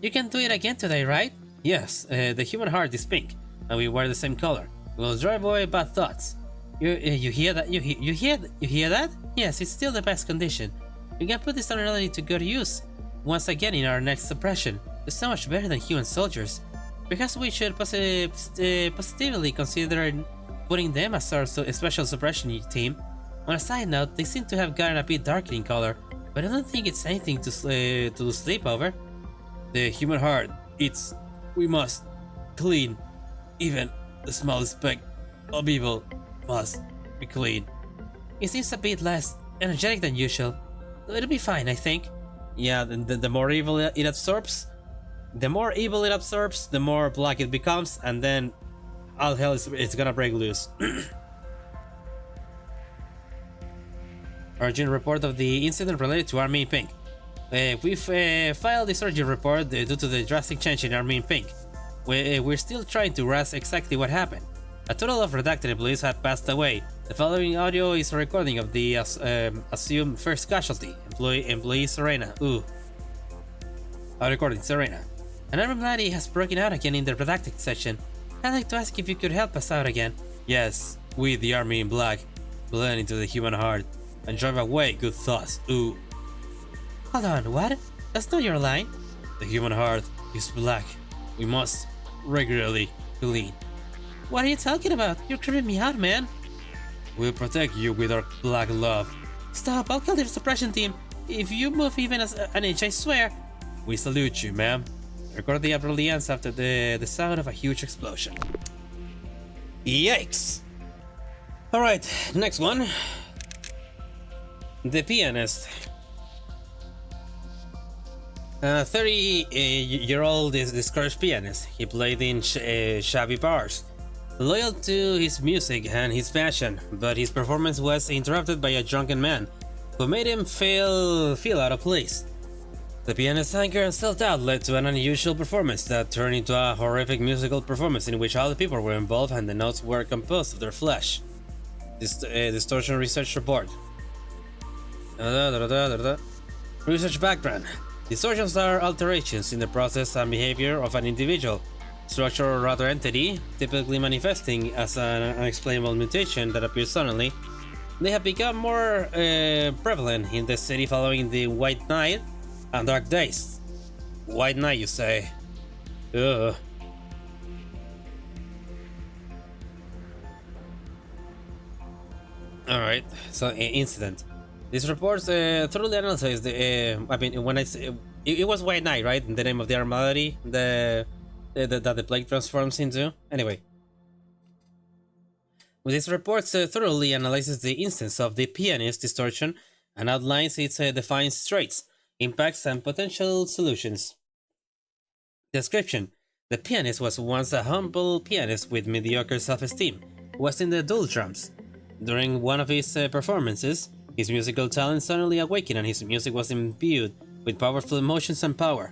You can do it again today, right? Yes, the human heart is pink, and we wear the same color. We'll drive away bad thoughts. You hear that? You hear that? Yes, it's still the best condition. We can put this abnormality to good use. Once again in our next suppression. It's so much better than human soldiers. Perhaps we should positively consider putting them as our special suppression team. On a side note, they seem to have gotten a bit darker in color, but I don't think it's anything to lose sleep over. The human heart, we must clean. Even the smallest speck of evil must be clean. It seems a bit less energetic than usual. It'll be fine, I think. Yeah, the more evil it absorbs, the more black it becomes, and then all hell it's gonna break loose. Urgent report of the incident related to Army in Pink. We've filed this urgent report due to the drastic change in Army in Pink. We're still trying to grasp exactly what happened. A total of redacted employees have passed away. The following audio is a recording of the assumed first casualty, employee Serena. A recording, Serena. An abnormality has broken out again in the redacted section. I'd like to ask if you could help us out again. Yes, we, the Army in Black, blend into the human heart and drive away good thoughts. Hold on, what? That's not your line. The human heart is black. We must regularly clean. What are you talking about? You're creeping me out, man. We'll protect you with our black love. Stop, I'll call the suppression team. If you move even an inch, I swear. We salute you, ma'am. Record the abruptly ends after the sound of a huge explosion. Yikes! Alright, next one. The pianist. 30-year-old discouraged pianist. He played in shabby bars, loyal to his music and his passion, but his performance was interrupted by a drunken man who made him feel out of place. The pianist's anger and self-doubt led to an unusual performance that turned into a horrific musical performance in which all the people were involved and the notes were composed of their flesh. Distortion Research Report. Research background. Distortions are alterations in the process and behavior of an individual, structure or other entity, typically manifesting as an unexplainable mutation that appears suddenly. They have become more prevalent in the city following the White Night and Dark Days. White Night, you say? Ugh. Alright, so incident. These reports thoroughly analyzed the. When I say it was White Night, right? The name of the abnormality that the plague transforms into. Anyway, this report thoroughly analyzes the instance of the pianist distortion and outlines its defined traits, impacts, and potential solutions. Description: the pianist was once a humble pianist with mediocre self-esteem, who was in the doldrums. During one of his performances, his musical talent suddenly awakened and his music was imbued with powerful emotions and power.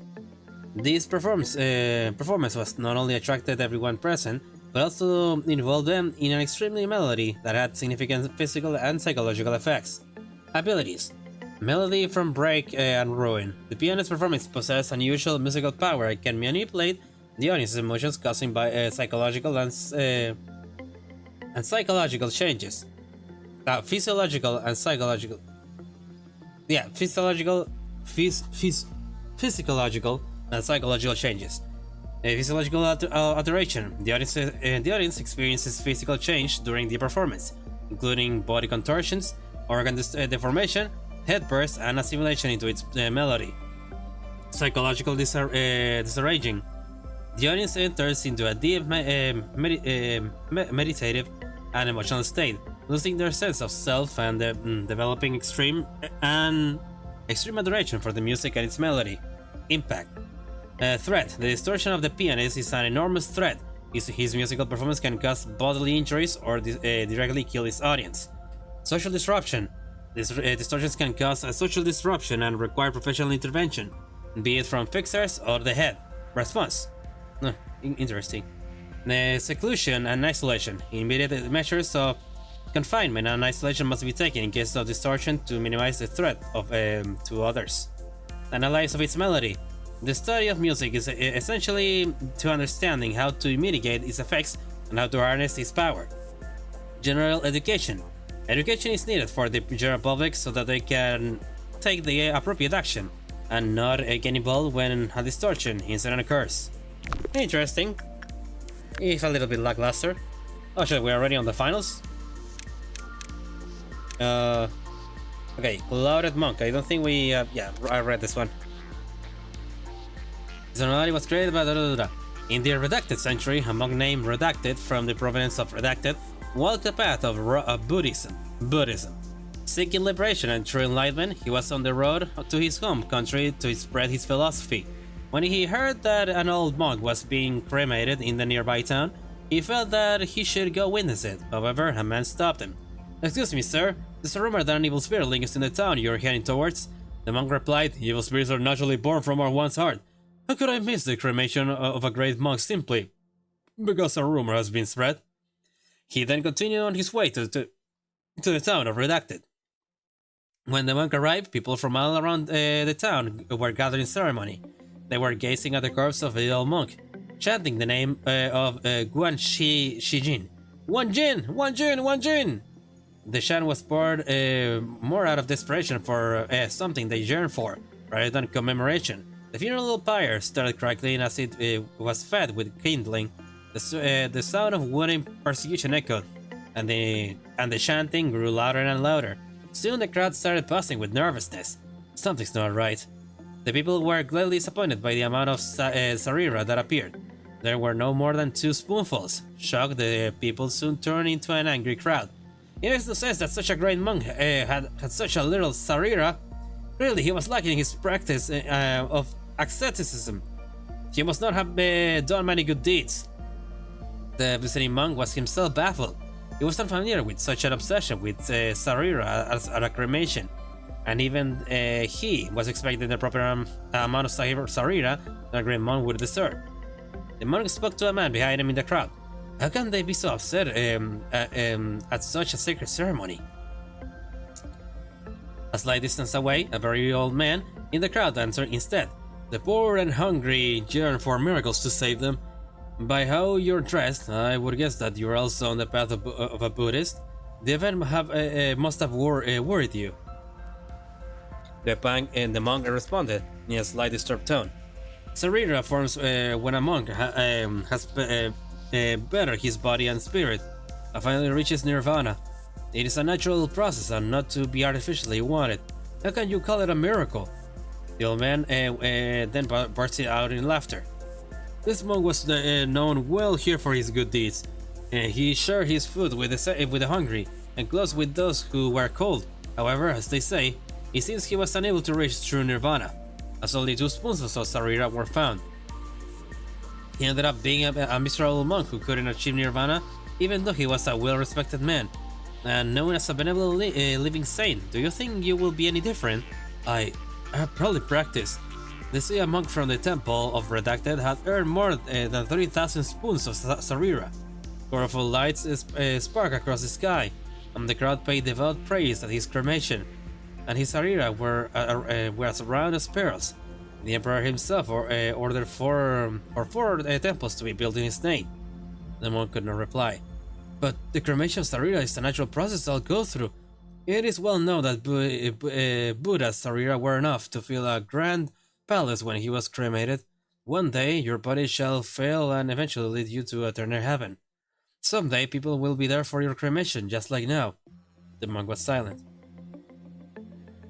This performance was not only attracted everyone present, but also involved them in an extremely melody that had significant physical and psychological effects. Abilities: melody from break and ruin. The pianist's performance possesses unusual musical power and can manipulate the audience's emotions, causing by psychological and and psychological changes. Physiological and psychological. Yeah, physiological and psychological changes. A physiological alteration. The audience experiences physical change during the performance, including body contortions, organ deformation, head bursts, and assimilation into its melody. Psychological disarranging. The audience enters into a deep meditative and emotional state, losing their sense of self and developing extreme adoration for the music and its melody. Impact. Threat. The distortion of the pianist is an enormous threat. His musical performance can cause bodily injuries or directly kill his audience. Social disruption. These distortions can cause a social disruption and require professional intervention, be it from fixers or the head. Response. Interesting. Seclusion and isolation. Immediate measures of confinement and isolation must be taken in case of distortion to minimize the threat to others. Analysis of its melody. The study of music is essentially to understanding how to mitigate its effects and how to harness its power. General education. Education is needed for the general public so that they can take the appropriate action and not get involved when a distortion incident occurs. Interesting. It's a little bit lackluster. Oh shit, we're already on the finals? Okay, Clouded Monk. I don't think we... yeah, I read this one. This anomaly was created by In the Redacted century, a monk named Redacted, from the province of Redacted, walked the path of Buddhism. Seeking liberation and true enlightenment, he was on the road to his home country to spread his philosophy. When he heard that an old monk was being cremated in the nearby town, he felt that he should go witness it. However, a man stopped him. "Excuse me, sir, there's a rumor that an evil spirit lingers in the town you're heading towards." The monk replied, "Evil spirits are naturally born from one's heart. How could I miss the cremation of a great monk simply because a rumor has been spread?" He then continued on his way to the town of Redacted. When the monk arrived, people from all around the town were gathered in ceremony. They were gazing at the corpse of the old monk, chanting the name of Guan Shijin. "Wan Jin! Wan Jin! Wan Jin!" The chant was poured more out of desperation for something they yearned for, rather than commemoration. The funeral pyre started crackling as it was fed with kindling. The sound of wooden persecution echoed, and the chanting grew louder and louder. Soon the crowd started buzzing with nervousness. Something's not right. The people were gladly disappointed by the amount of sarira that appeared. There were no more than 2 spoonfuls. Shocked, the people soon turned into an angry crowd. It makes no sense that such a great monk had such a little sarira. Really, he was lacking in his practice of asceticism. He must not have done many good deeds. The visiting monk was himself baffled. He was unfamiliar with such an obsession with sarira as a cremation, and even he was expecting the proper amount of sarira that a great monk would deserve. The monk spoke to a man behind him in the crowd. How can they be so upset at such a sacred ceremony? A slight distance away, a very old man in the crowd answered instead. "The poor and hungry yearn for miracles to save them. By how you're dressed, I would guess that you're also on the path of a Buddhist. The event must have worried you." The monk responded in a slightly disturbed tone. "Sarira forms when a monk has bettered his body and spirit and finally reaches nirvana. It is a natural process and not to be artificially wanted. How can you call it a miracle?" The old man then burst out in laughter. This monk was known well here for his good deeds. He shared his food with the hungry and clothes with those who were cold. However, as they say, it seems he was unable to reach true nirvana, as only 2 spoonfuls of sarira were found. He ended up being a miserable monk who couldn't achieve nirvana, even though he was a well-respected man and known as a benevolent living saint. Do you think you will be any different? I probably practice. They say a monk from the temple of Redacted had earned more than 30,000 spoons of sarira. Colorful lights spark across the sky, and the crowd paid devout praise at his cremation, and his sarira were as round as pearls. The emperor himself ordered four temples to be built in his name. The monk could not reply. But the cremation of Sarira is a natural process I'll go through. It is well known that Buddha's Sarira were enough to fill a grand palace when he was cremated. One day your body shall fail and eventually lead you to eternal heaven. Someday people will be there for your cremation, just like now. The monk was silent.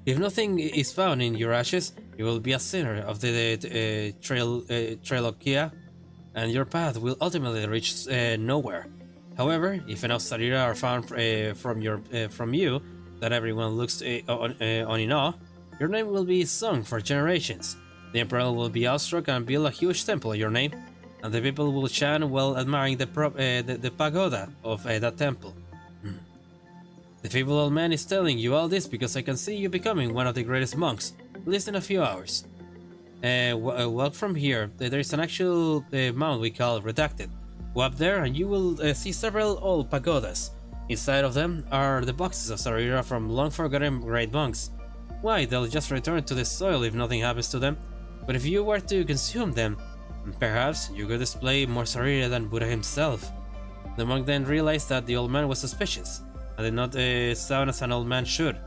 If nothing is found in your ashes, you will be a sinner of the Trilogia, and your path will ultimately reach nowhere. However, if enough Sarira are found from you that everyone looks on in awe, your name will be sung for generations. The Emperor will be awestruck and build a huge temple in your name, and the people will chant while admiring the pagoda of that temple. The feeble old man is telling you all this because I can see you becoming one of the greatest monks, at least in a few hours. Walk from here, there is an actual mound we call Redacted. Go up there and you will see several old pagodas. Inside of them are the boxes of Sarira from long-forgotten great monks. Why, they'll just return to the soil if nothing happens to them. But if you were to consume them, perhaps you could display more Sarira than Buddha himself. The monk then realized that the old man was suspicious, and did not sound as an old man should.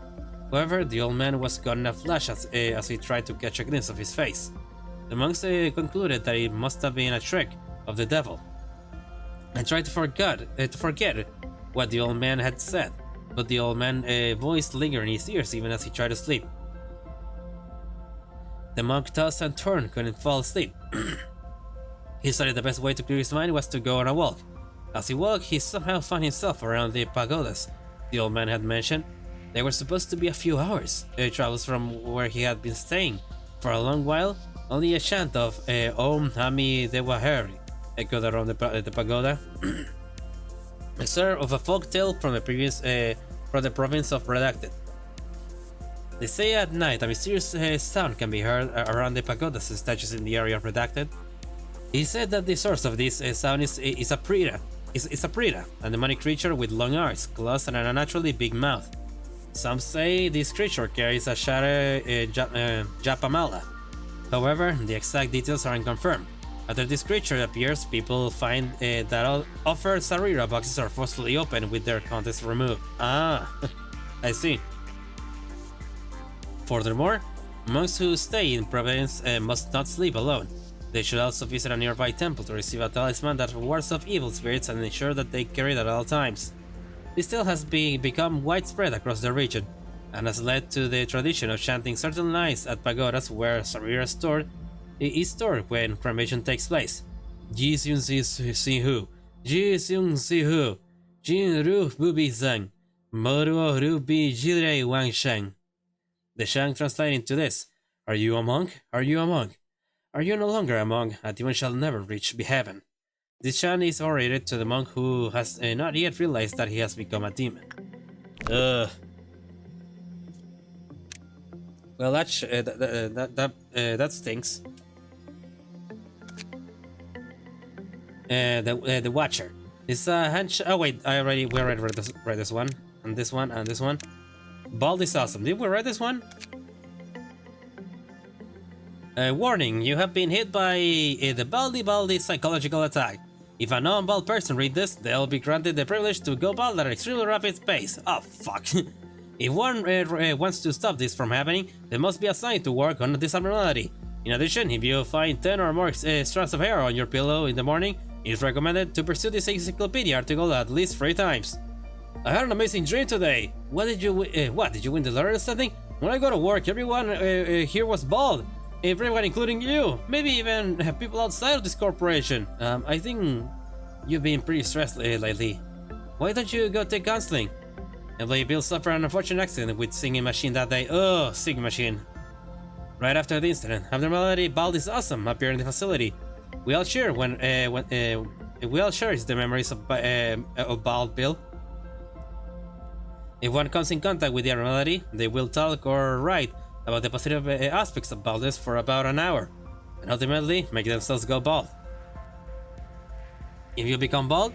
However, the old man was gone in a flash as he tried to catch a glimpse of his face. The monks concluded that it must have been a trick of the devil, and tried to forget what the old man had said, but the old man's voice lingered in his ears even as he tried to sleep. The monk tossed and turned, couldn't fall asleep. He decided the best way to clear his mind was to go on a walk. As he walked, he somehow found himself around the pagodas the old man had mentioned. They were supposed to be a few hours travels from where he had been staying. For a long while, only a chant of Om Hami Dewa Hari echoed around the pagoda. A sort of a folk tale from the province of Redacted. They say at night a mysterious sound can be heard around the pagodas and statues in the area of Redacted. He said that the source of this sound is a prita, a demonic creature with long arms, claws, and an unnaturally big mouth. Some say this creature carries a shadow Japamala. However, the exact details are unconfirmed. After this creature appears, people find that all offered Sarira boxes are forcefully opened with their contents removed. Ah, I see. Furthermore, monks who stay in province must not sleep alone. They should also visit a nearby temple to receive a talisman that wards off evil spirits and ensure that they carry it at all times. This tale has become widespread across the region, and has led to the tradition of chanting certain lines at pagodas where Sarira is stored when cremation takes place. Ji Seung Si Hu, Ji Seung Si Hu, Jin Ru Bubi Zang, Moruo Ru Bi Jirei Wang Sheng. The Shang translating to this: Are you a monk? Are you a monk? Are you no longer a monk? A demon shall never reach heaven. This chant is orated to the monk who has not yet realized that he has become a demon. Well, that stinks. The Watcher. It's a oh wait, we already read this one, and this one, and this one. Bald is awesome. Did we read this one? Warning, you have been hit by the Baldy psychological attack. If a non-bald person read this, they'll be granted the privilege to go bald at an extremely rapid pace. Oh fuck. If one wants to stop this from happening, they must be assigned to work on this abnormality. In addition, if you find 10 or more strands of hair on your pillow in the morning, it is recommended to pursue this encyclopedia article at least 3 times. I had an amazing dream today. What did you win the lottery or something? When I go to work, everyone here was bald. Everyone, including you. Maybe even people outside of this corporation. I think you've been pretty stressed lately. Why don't you go take counseling? Employee Bill suffered an unfortunate accident with singing machine that day. Oh, singing machine. Right after the incident, abnormality Bald is awesome appeared in the facility. We all share we all cherish the memories of Bald Bill. If one comes in contact with the abnormality, they will talk or write about the positive aspects of baldness for about an hour, and ultimately make themselves go bald. If you become bald,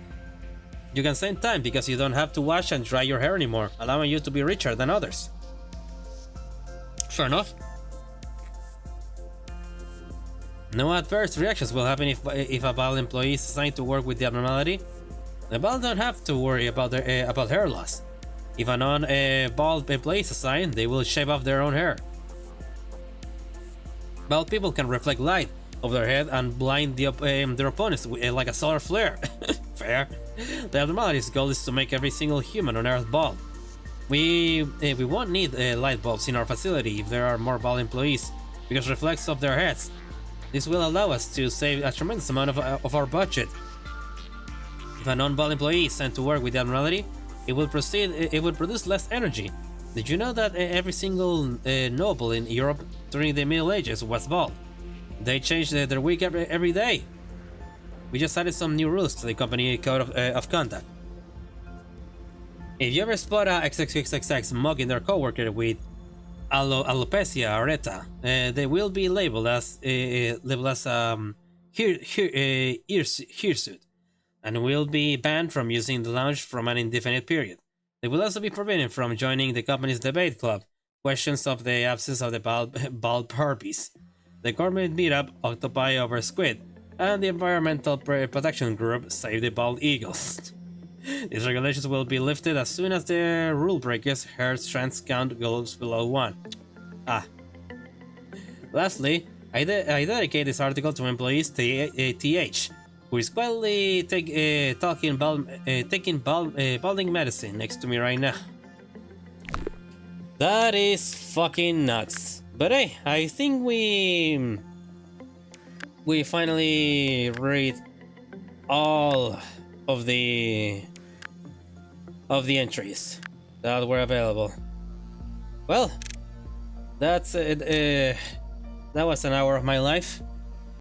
you can save time because you don't have to wash and dry your hair anymore, allowing you to be richer than others. Fair enough. No adverse reactions will happen if a bald employee is assigned to work with the abnormality. The bald don't have to worry about about hair loss. If a non-bald employee is assigned, they will shave off their own hair. Bald people can reflect light of their head and blind their opponents like a solar flare. Fair. The abnormality's goal is to make every single human on Earth bald. We won't need light bulbs in our facility if there are more bald employees, because reflects off their heads. This will allow us to save a tremendous amount of our budget. If a non-bald employee is sent to work with the abnormality, it will produce less energy. Did you know that every single noble in Europe during the Middle Ages was bald? They changed their wig every day. We just added some new rules to the company code of conduct. If you ever spot a XXXX mugging their coworker with alopecia areata, they will be labeled as hirsute, and will be banned from using the lounge from an indefinite period. They will also be forbidden from joining the company's debate club, questions of the absence of the bald purpose, the government meetup Octopi over Squid, and the environmental protection group Save the Bald Eagles. These regulations will be lifted as soon as the rule breakers' hair strands count goes below 1. Lastly, I dedicate this article to employees TH, who is quietly taking balding medicine next to me right now. That is fucking nuts. But hey, I think we finally read all of the entries that were available. Well, that's it. That was an hour of my life.